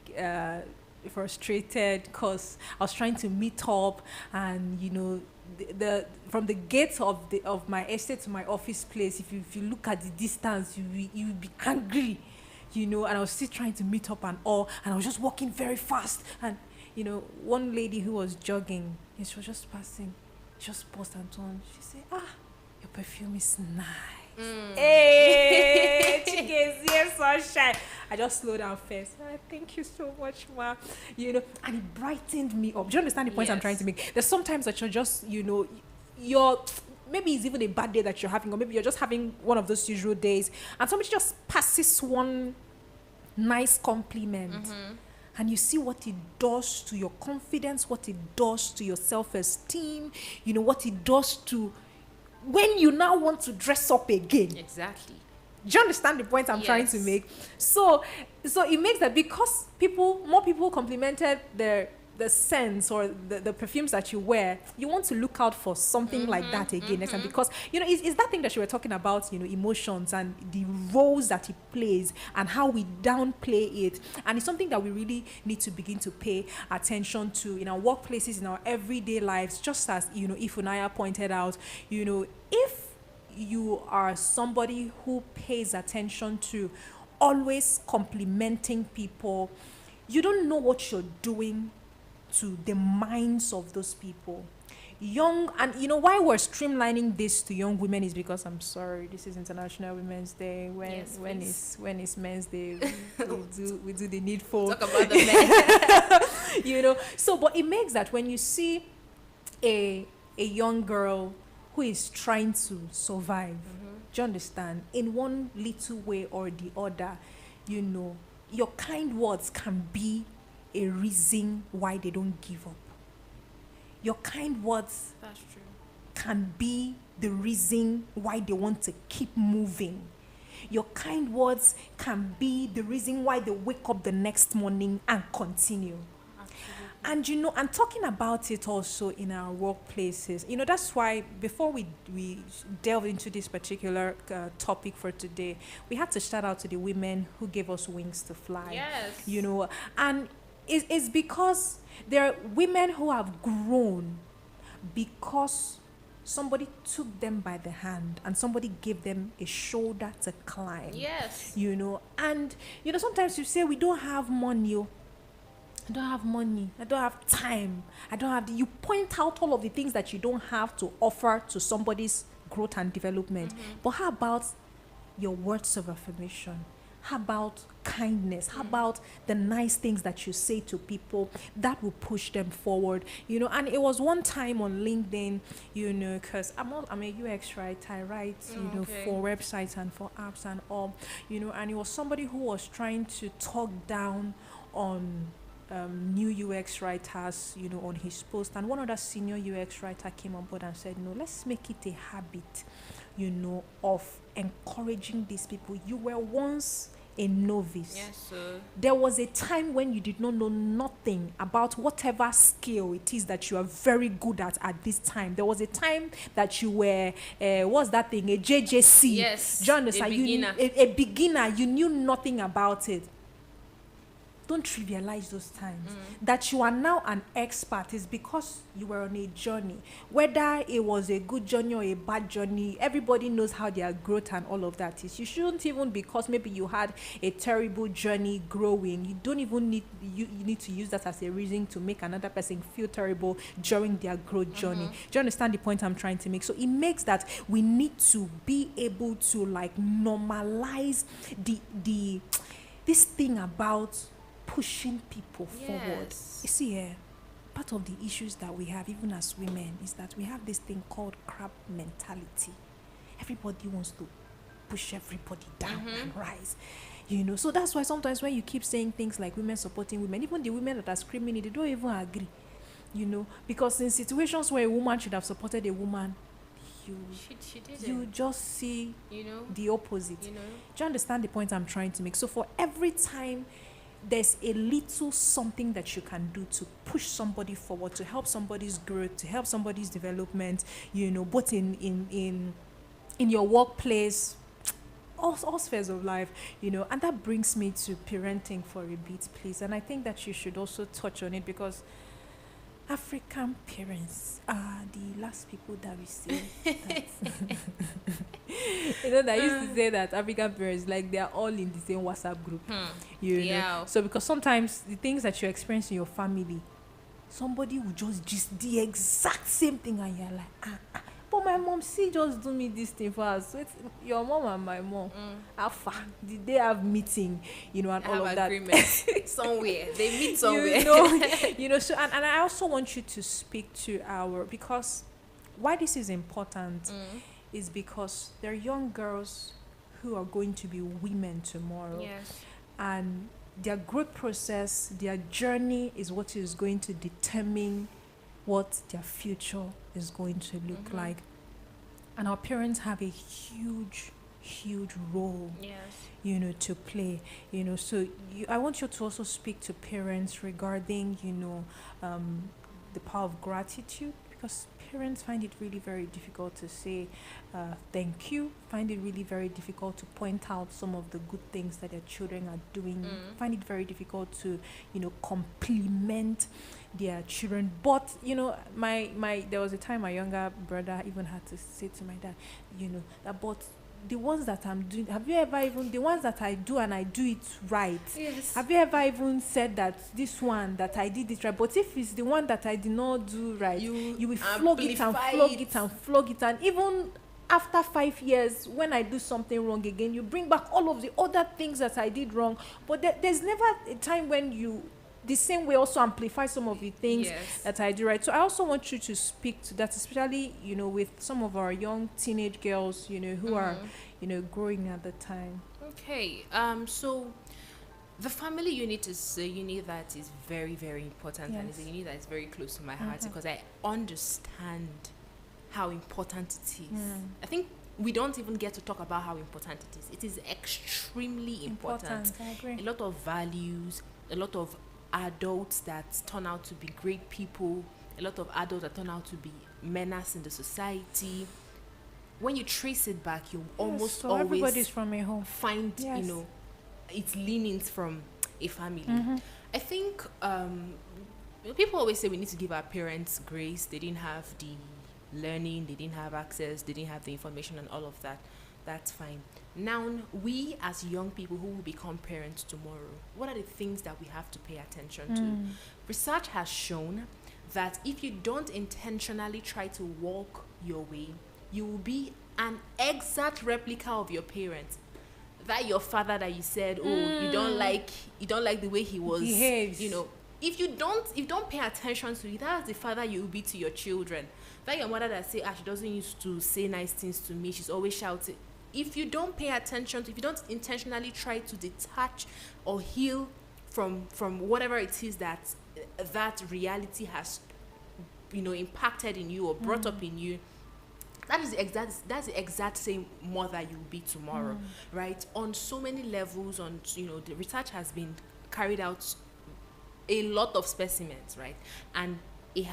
Speaker 2: frustrated because I was trying to meet up, and the from the gates of my estate to my office place, if you look at the distance, you'll be angry, and I was still trying to meet up and all, and I was just walking very fast, and one lady who was jogging, she was just passing, just paused and turned. She said, your perfume is nice. Hey, chickens, yes, sunshine. I just slowed down first. Thank you so much, ma. And it brightened me up. Do you understand the point I'm trying to make? There's sometimes that you're just, you're maybe it's even a bad day that you're having, or maybe you're just having one of those usual days, and somebody just passes one nice compliment, and you see what it does to your confidence, what it does to your self-esteem, what it does to when you now want to dress up again.
Speaker 3: Exactly.
Speaker 2: Do you understand the point I'm trying to
Speaker 3: Yes.
Speaker 2: make? So it makes that because more people complimented the scents or the perfumes that you wear, you want to look out for something like that again next time, because it's that thing that you were talking about, emotions and the roles that it plays and how we downplay it, and it's something that we really need to begin to pay attention to in our workplaces, in our everyday lives, just as Ifunaya pointed out. If you are somebody who pays attention to always complimenting people, you don't know what you're doing to the minds of those people. And why we're streamlining this to young women is because, I'm sorry, this is International Women's Day. When is Men's Day? we do the needful.
Speaker 3: Talk about the men.
Speaker 2: So but it makes that when you see a young girl who is trying to survive, do you understand, in one little way or the other, your kind words can be a reason why they don't give up. Your kind words
Speaker 3: That's true.
Speaker 2: can be the reason why they want to keep moving. Your kind words can be the reason why they wake up the next morning and continue.
Speaker 3: Absolutely.
Speaker 2: And talking about it also in our workplaces, that's why before we delve into this particular topic for today, we had to shout out to the women who gave us wings to fly.
Speaker 3: Yes.
Speaker 2: And it's because there are women who have grown because somebody took them by the hand and somebody gave them a shoulder to climb.
Speaker 3: Yes.
Speaker 2: And sometimes you say, we don't have money. I don't have money. I don't have time. I don't have you point out all of the things that you don't have to offer to somebody's growth and development. But how about your words of affirmation? How about kindness? How about the nice things that you say to people that will push them forward? And it was one time on LinkedIn, because I'm a UX writer, I write,
Speaker 3: Okay.
Speaker 2: for websites and for apps and all, and it was somebody who was trying to talk down on new UX writers, on his post, and one other senior UX writer came on board and said, no, let's make it a habit, of encouraging these people. You were once a novice.
Speaker 3: Yes, sir.
Speaker 2: There was a time when you did not know nothing about whatever skill it is that you are very good at this time. There was a time that you were, what's that thing? A JJC.
Speaker 3: Yes,
Speaker 2: Do you understand?
Speaker 3: a beginner.
Speaker 2: A beginner. You knew nothing about it. Don't trivialize those times. That you are now an expert is because you were on a journey. Whether it was a good journey or a bad journey, everybody knows how their growth and all of that is. You shouldn't even, because maybe you had a terrible journey growing, you don't even need you need to use that as a reason to make another person feel terrible during their growth journey. Do you understand the point I'm trying to make? So it makes that we need to be able to normalize the this thing about pushing people forward.
Speaker 3: Yes.
Speaker 2: You see, part of the issues that we have, even as women, is that we have this thing called crab mentality. Everybody wants to push everybody down and rise. So that's why sometimes when you keep saying things like women supporting women, even the women that are screaming it, they don't even agree. Because in situations where a woman should have supported a woman,
Speaker 3: She did
Speaker 2: you
Speaker 3: it.
Speaker 2: just see the opposite. Do you understand the point I'm trying to make? So for every time there's a little something that you can do to push somebody forward, to help somebody's growth, to help somebody's development, both in your workplace, all spheres of life, and that brings me to parenting for a bit, please. And I think that you should also touch on it, because African parents are the last people that we see. That used to say that African parents, like, they are all in the same WhatsApp group.
Speaker 3: Yeah.
Speaker 2: So because sometimes the things that you experience in your family, somebody will just the exact same thing, and you're like, but my mom just do me this thing for us. So it's your mom and my mom. How far did they have meeting? And all
Speaker 3: Have
Speaker 2: of that.
Speaker 3: agreement somewhere. They meet somewhere.
Speaker 2: So and I also want you to speak to because why this is important is because there are young girls who are going to be women tomorrow.
Speaker 3: Yes.
Speaker 2: And their growth process, their journey is what is going to determine what their future is going to look like. And our parents have a huge role, to play, so I want you to also speak to parents regarding, the power of gratitude, because parents find it really very difficult to say thank you, find it really very difficult to point out some of the good things that their children are doing, find it very difficult to, compliment their children. But, my there was a time my younger brother even had to say to my dad, that but the ones that I'm doing, have you ever even, the ones that I do and I do it right, have you ever even said that this one that I did it right? But if it's the one that I did not do right, you will flog it and flog it and flog it, and even after 5 years, when I do something wrong again, you bring back all of the other things that I did wrong. But there's never a time when you the same way also amplify some of the things that I do right. So I also want you to speak to that, especially, with some of our young teenage girls, who are, growing at the time.
Speaker 3: Okay. So the family unit is a unit that is very, very important, and it's a unit that is very close to my heart, because I understand how important it is. I think we don't even get to talk about how important it is. It is extremely important.
Speaker 2: I agree.
Speaker 3: A lot of values, a lot of adults that turn out to be great people, a lot of adults that turn out to be menace in the society. When you trace it back, you almost
Speaker 2: so
Speaker 3: always
Speaker 2: everybody's from a home.
Speaker 3: find its leanings from a family. I think people always say we need to give our parents grace. They didn't have the learning, they didn't have access, they didn't have the information and all of that. That's fine. Now, we as young people who will become parents tomorrow, what are the things that we have to pay attention to? Research has shown that if you don't intentionally try to walk your way, you will be an exact replica of your parents. That your father that you said, you don't like the way he was,
Speaker 2: behaves.
Speaker 3: If you don't pay attention to it, that's the father you will be to your children. That your mother that say, she doesn't used to say nice things to me, she's always shouting. If you don't pay attention to, if you don't intentionally try to detach or heal from whatever it is that reality has, impacted in you or brought up in you, that's the exact same mother you'll be tomorrow, right? On so many levels, the research has been carried out, a lot of specimens, right? And we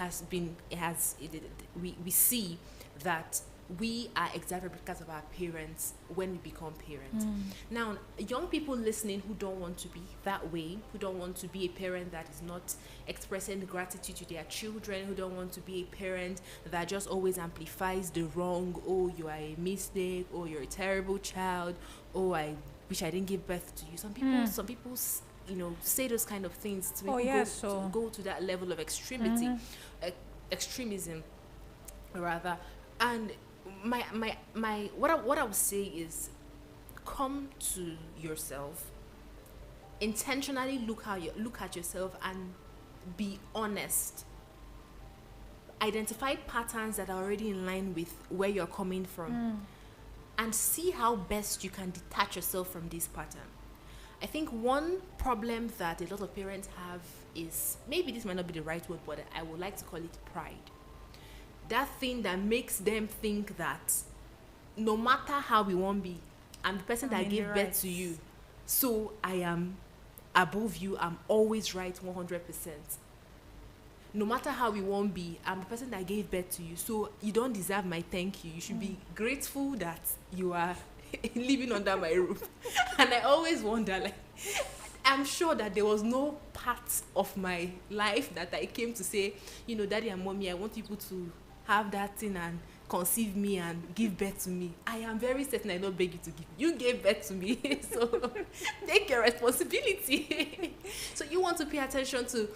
Speaker 3: see that we are exact replicas of our parents when we become parents. Now, young people listening who don't want to be that way, who don't want to be a parent that is not expressing gratitude to their children, who don't want to be a parent that just always amplifies the wrong, you are a mistake, you're a terrible child, I wish I didn't give birth to you. Some people say those kind of things to to go to that level of extremism rather. And what I would say is, come to yourself, intentionally look at yourself and be honest. Identify patterns that are already in line with where you're coming from, and see how best you can detach yourself from this pattern. I think one problem that a lot of parents have is, maybe this might not be the right word, but I would like to call it pride. That thing that makes them think that no matter how we won't be, I'm the person that gave birth to you, so I am above you, I'm always right 100%. No matter how we won't be, I'm the person that gave birth to you, so you don't deserve my thank you. You should be grateful that you are living under my roof. And I always wonder, I'm sure that there was no part of my life that I came to say, Daddy and Mommy, I want people to have that thing and conceive me and give birth to me. I am very certain I don't beg you to give. You gave birth to me, so take your responsibility. So you want to pay attention to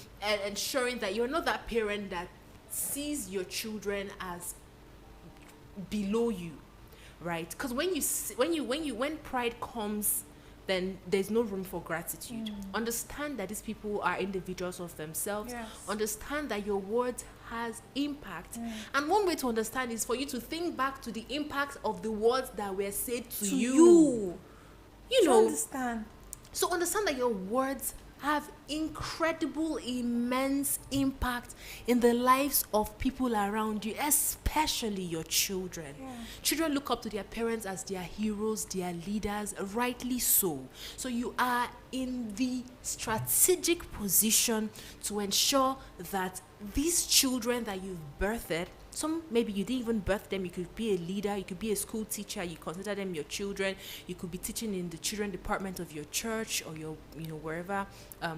Speaker 3: ensuring that you're not that parent that sees your children as below you, right? Because when pride comes, then there's no room for gratitude. Understand that these people are individuals of themselves. Understand that your words has impact. And one way to understand is for you to think back to the impact of the words that were said to you.
Speaker 2: You know, understand.
Speaker 3: So understand that your words have incredible, immense impact in the lives of people around you, especially your children.
Speaker 2: Yeah.
Speaker 3: Children look up to their parents as their heroes, their leaders, rightly so. So you are in the strategic position to ensure that these children that you've birthed, some maybe you didn't even birth them, you could be a leader, you could be a school teacher, you consider them your children, you could be teaching in the children department of your church or your, wherever,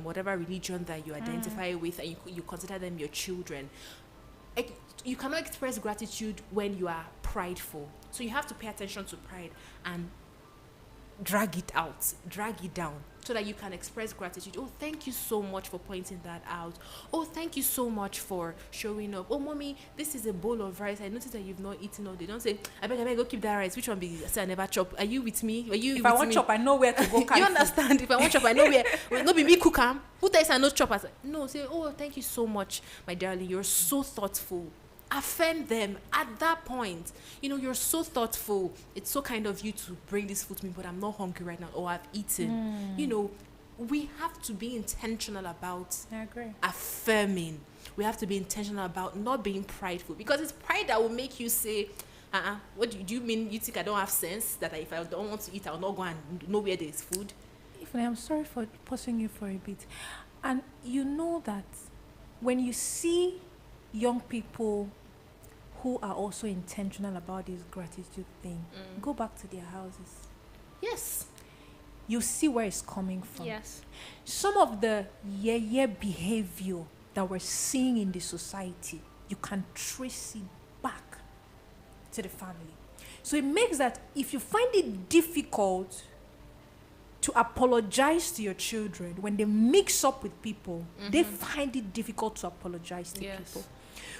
Speaker 3: whatever religion that you identify with, and you consider them your children. You cannot express gratitude when you are prideful. So you have to pay attention to pride and drag it out, drag it down, so that you can express gratitude. Oh, thank you so much for pointing that out. Oh, thank you so much for showing up. Oh, mommy, this is a bowl of rice. I noticed that you've not eaten all day. Don't say, I beg, go keep that rice. Which one be? Say I never chop. Are you with me? Are you?
Speaker 2: If
Speaker 3: with
Speaker 2: I want
Speaker 3: me?
Speaker 2: chop, I know where to go.
Speaker 3: You understand? If I want chop, I know where. No, be me cook am. Who tells I no chop? I say, no. Say, oh, thank you so much, my darling. You're so thoughtful. Affirm them at that point. You're so thoughtful. It's so kind of you to bring this food to me, but I'm not hungry right now, or I've eaten. We have to be intentional about
Speaker 2: I agree.
Speaker 3: affirming. We have to be intentional about not being prideful, because it's pride that will make you say, what do you mean? You think I don't have sense? That if I don't want to eat, I'll not go and know where there's food?
Speaker 2: Ifeanyi, I'm sorry for pausing you for a bit. And you know that when you see young people who are also intentional about this gratitude thing, go back to their houses.
Speaker 3: Yes.
Speaker 2: You see where it's coming from.
Speaker 3: Yes.
Speaker 2: Some of the behavior that we're seeing in the society, you can trace it back to the family. So it makes that if you find it difficult to apologize to your children when they mix up with people, they find it difficult to apologize to people.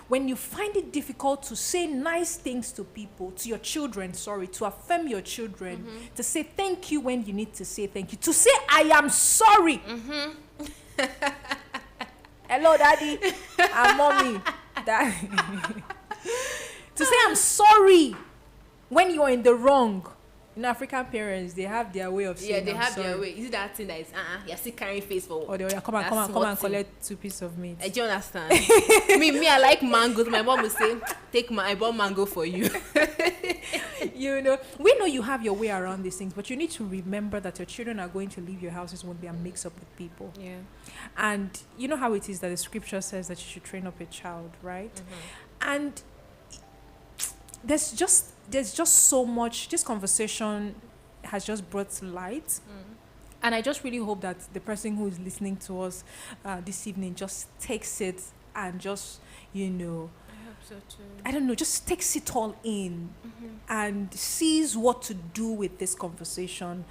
Speaker 2: When you find it difficult to say nice things to people, to your children, to affirm your children, to say thank you when you need to say thank you, to say I am sorry. Hello, daddy and mommy. To say I'm sorry when you're in the wrong. African parents, they have their way of saying
Speaker 3: Yeah, they have
Speaker 2: sorry.
Speaker 3: their way. Is it that thing that is, you're still carrying face for?
Speaker 2: Or they'll come and collect 2 pieces of meat.
Speaker 3: Do you understand? me, I like mangoes. My mom will say, I bought mango for you.
Speaker 2: We know you have your way around these things, but you need to remember that your children are going to leave your houses one day and mix up with people.
Speaker 3: Yeah.
Speaker 2: And you know how it is that the scripture says that you should train up a child, right? And there's just so much. This conversation has just brought to light. And I just really hope that the person who is listening to us this evening just takes it and just,
Speaker 3: I hope so too.
Speaker 2: I don't know, just takes it all in and sees what to do with this conversation.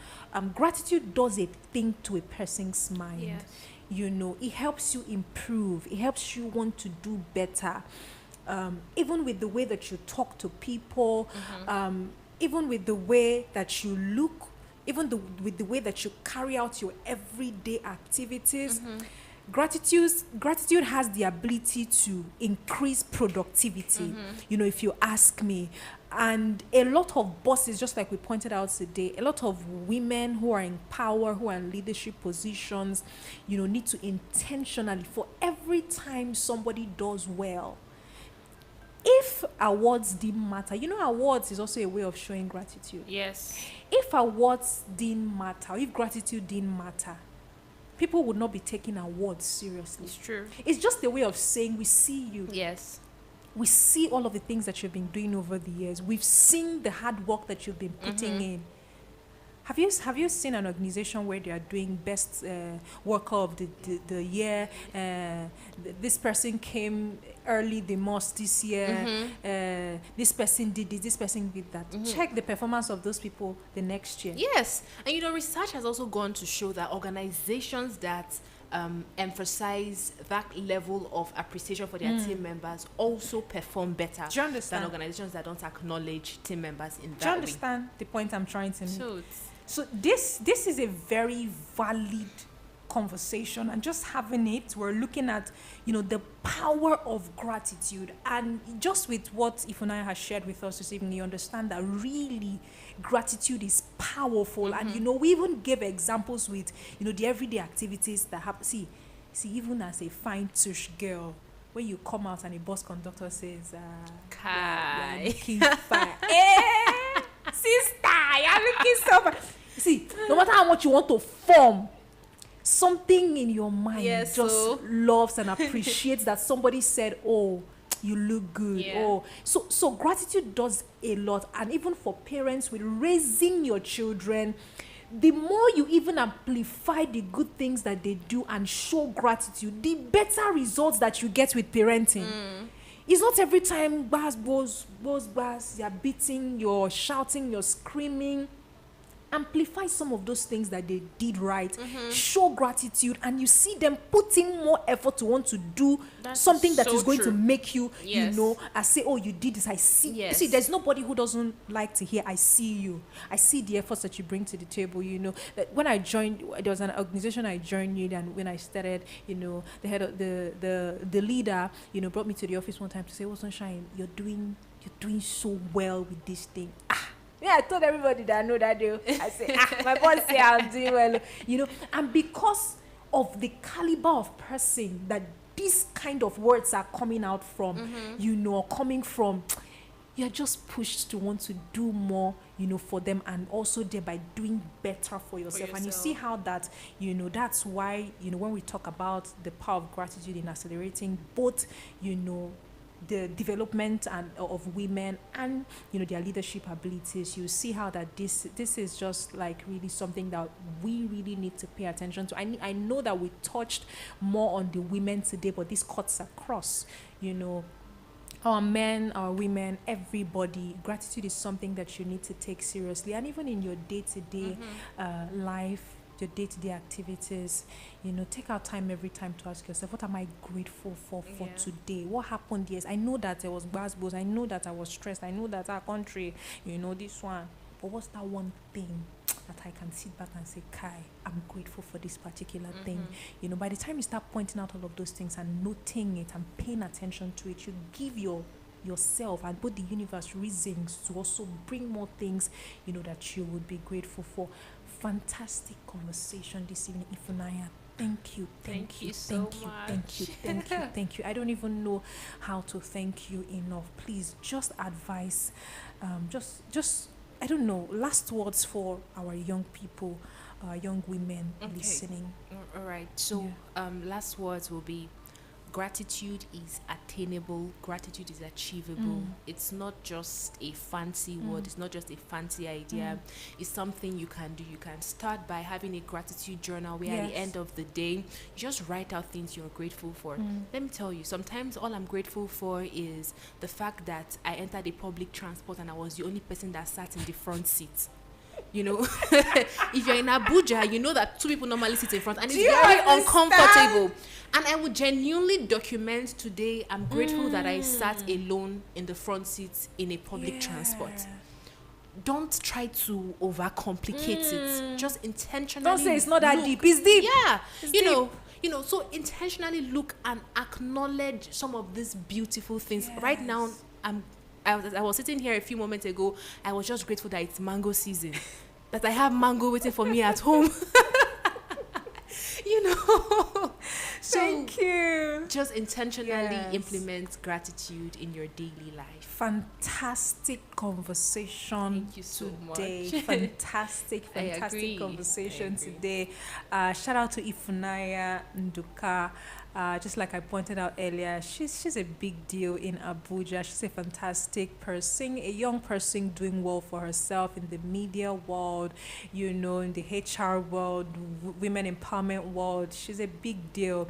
Speaker 2: Gratitude does a thing to a person's mind.
Speaker 3: Yes.
Speaker 2: It helps you improve. It helps you want to do better. Even with the way that you talk to people, even with the way that you look, with the way that you carry out your everyday activities. Gratitude has the ability to increase productivity, if you ask me. And a lot of bosses, just like we pointed out today, a lot of women who are in power, who are in leadership positions, need to intentionally, for every time somebody does well, if awards didn't matter, awards is also a way of showing gratitude.
Speaker 3: Yes.
Speaker 2: If awards didn't matter, if gratitude didn't matter, people would not be taking awards seriously.
Speaker 3: It's true.
Speaker 2: It's just a way of saying we see you.
Speaker 3: Yes.
Speaker 2: We see all of the things that you've been doing over the years. We've seen the hard work that you've been putting in. Have you seen an organization where they are doing best worker of the year? This person came early the most this year. This person did this person did that. Check the performance of those people the next year.
Speaker 3: Yes. And research has also gone to show that organizations that emphasize that level of appreciation for their team members also perform better than organizations that don't acknowledge team members in that way.
Speaker 2: Do you understand the point I'm trying to make?
Speaker 3: So
Speaker 2: this is a very valid conversation and just having it, we're looking at, the power of gratitude. And just with what Ifunanya has shared with us this evening, you understand that really gratitude is powerful. And, we even gave examples with, the everyday activities that happen. See, even as a fine tush girl, when you come out and a bus conductor says,
Speaker 3: Kai.
Speaker 2: you're looking fine. Hey, sister, you're looking so fine. See, no matter how much you want to form, something in your mind loves and appreciates that somebody said, oh, you look good.
Speaker 3: Yeah.
Speaker 2: Oh, so gratitude does a lot. And even for parents with raising your children, the more you even amplify the good things that they do and show gratitude, the better results that you get with parenting. It's not every time bas, you're beating, you're shouting, you're screaming. Amplify some of those things that they did right. Show gratitude, and you see them putting more effort to want to do something that is going to make you, I say, oh, you did this, I see.
Speaker 3: Yes.
Speaker 2: See, there's nobody who doesn't like to hear, I see you. I see the efforts that you bring to the table, That when I joined, there was an organization I joined, and when I started, the head of the leader, brought me to the office one time to say, oh, Sunshine, you're doing so well with this thing. Yeah, I told everybody that I know that deal. I say, my boss say I'm doing well. And because of the caliber of person that these kind of words are coming out from, coming from, you're just pushed to want to do more, for them, and also thereby doing better for yourself. And you see how that, that's why, when we talk about the power of gratitude in accelerating both, the development of women and their leadership abilities, you see how that this is just like really something that we really need to pay attention to. I know that we touched more on the women today, but this cuts across, our men, our women, everybody. Gratitude is something that you need to take seriously, and even in your day-to-day life, your day-to-day activities, take out time every time to ask yourself, what am I grateful for today? What happened? Yes, I know that there was buzz, I know that I was stressed, I know that our country, this one, but what's that one thing that I can sit back and say, Kai, I'm grateful for this particular thing? By the time you start pointing out all of those things and noting it and paying attention to it, you give yourself and both the universe reasons to also bring more things, that you would be grateful for. Fantastic conversation this evening, Ifunanya. Thank you so much. Thank you. I don't even know how to thank you enough. Please just advise, just I don't know, last words for our young people, young women listening.
Speaker 3: All right. So last words will be, gratitude is attainable, gratitude is achievable. It's not just a fancy word, it's not just a fancy idea. It's something you can do. You can start by having a gratitude journal where at the end of the day, you just write out things you're grateful for. Let me tell you, sometimes all I'm grateful for is the fact that I entered a public transport and I was the only person that sat in the front seat. If you're in Abuja, you know that two people normally sit in front, and it's very uncomfortable. And I would genuinely document today, I'm grateful that I sat alone in the front seat in a public transport. Don't try to overcomplicate it. Just intentionally.
Speaker 2: Don't say it's not that deep. It's deep.
Speaker 3: Yeah.
Speaker 2: It's
Speaker 3: deep. So intentionally look and acknowledge some of these beautiful things. Right now, I was sitting here a few moments ago. I was just grateful that it's mango season, that I have mango waiting for me at home. So
Speaker 2: thank you.
Speaker 3: Just intentionally implement gratitude in your daily life.
Speaker 2: Fantastic conversation
Speaker 3: Thank you so
Speaker 2: today.
Speaker 3: much.
Speaker 2: Fantastic conversation today. Shout out to Ifunanya Nduka. Just like I pointed out earlier, she's a big deal in Abuja. She's a fantastic person, a young person doing well for herself in the media world, in the HR world, women empowerment world. She's a big deal.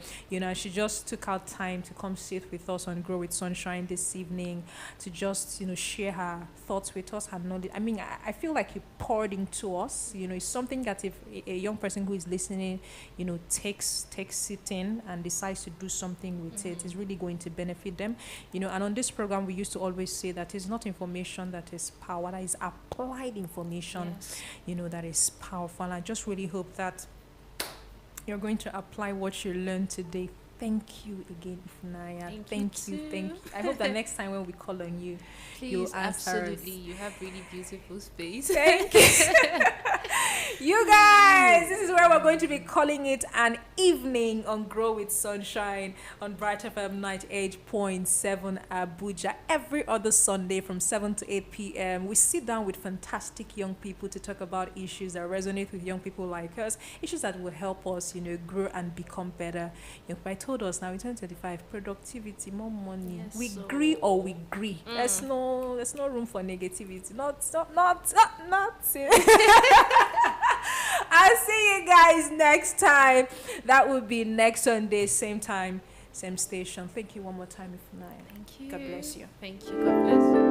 Speaker 2: She just took out time to come sit with us on Grow with Sunshine this evening to just, share her thoughts with us, her knowledge. I mean, I feel like you poured into us. It's something that if a young person who is listening, takes it in and decides to do something with it, is really going to benefit them. And on this program, we used to always say that it's not information that is power, that is applied information, that is powerful. And I just really hope that You're going to apply what you learned today. Thank you again, Ifunanya. Thank you. Thank you. I hope that next time when we call on you, you'll
Speaker 3: Please,
Speaker 2: answer us.
Speaker 3: absolutely. You have really beautiful space.
Speaker 2: Thank you. You guys, this is where we're going to be calling it an evening on Grow with Sunshine on Bright FM 98.7 Abuja. Every other Sunday from 7 to 8 p.m. We sit down with fantastic young people to talk about issues that resonate with young people like us, issues that will help us, grow and become better. I told us now in 2025, productivity, more money.
Speaker 3: Yes,
Speaker 2: we
Speaker 3: so-
Speaker 2: agree or we agree. There's no room for negativity. Not. I'll see you guys next time. That will be next Sunday, same time, same station. Thank you one more time, Ifunanya.
Speaker 3: Thank you.
Speaker 2: God bless you.
Speaker 3: Thank you. God bless you.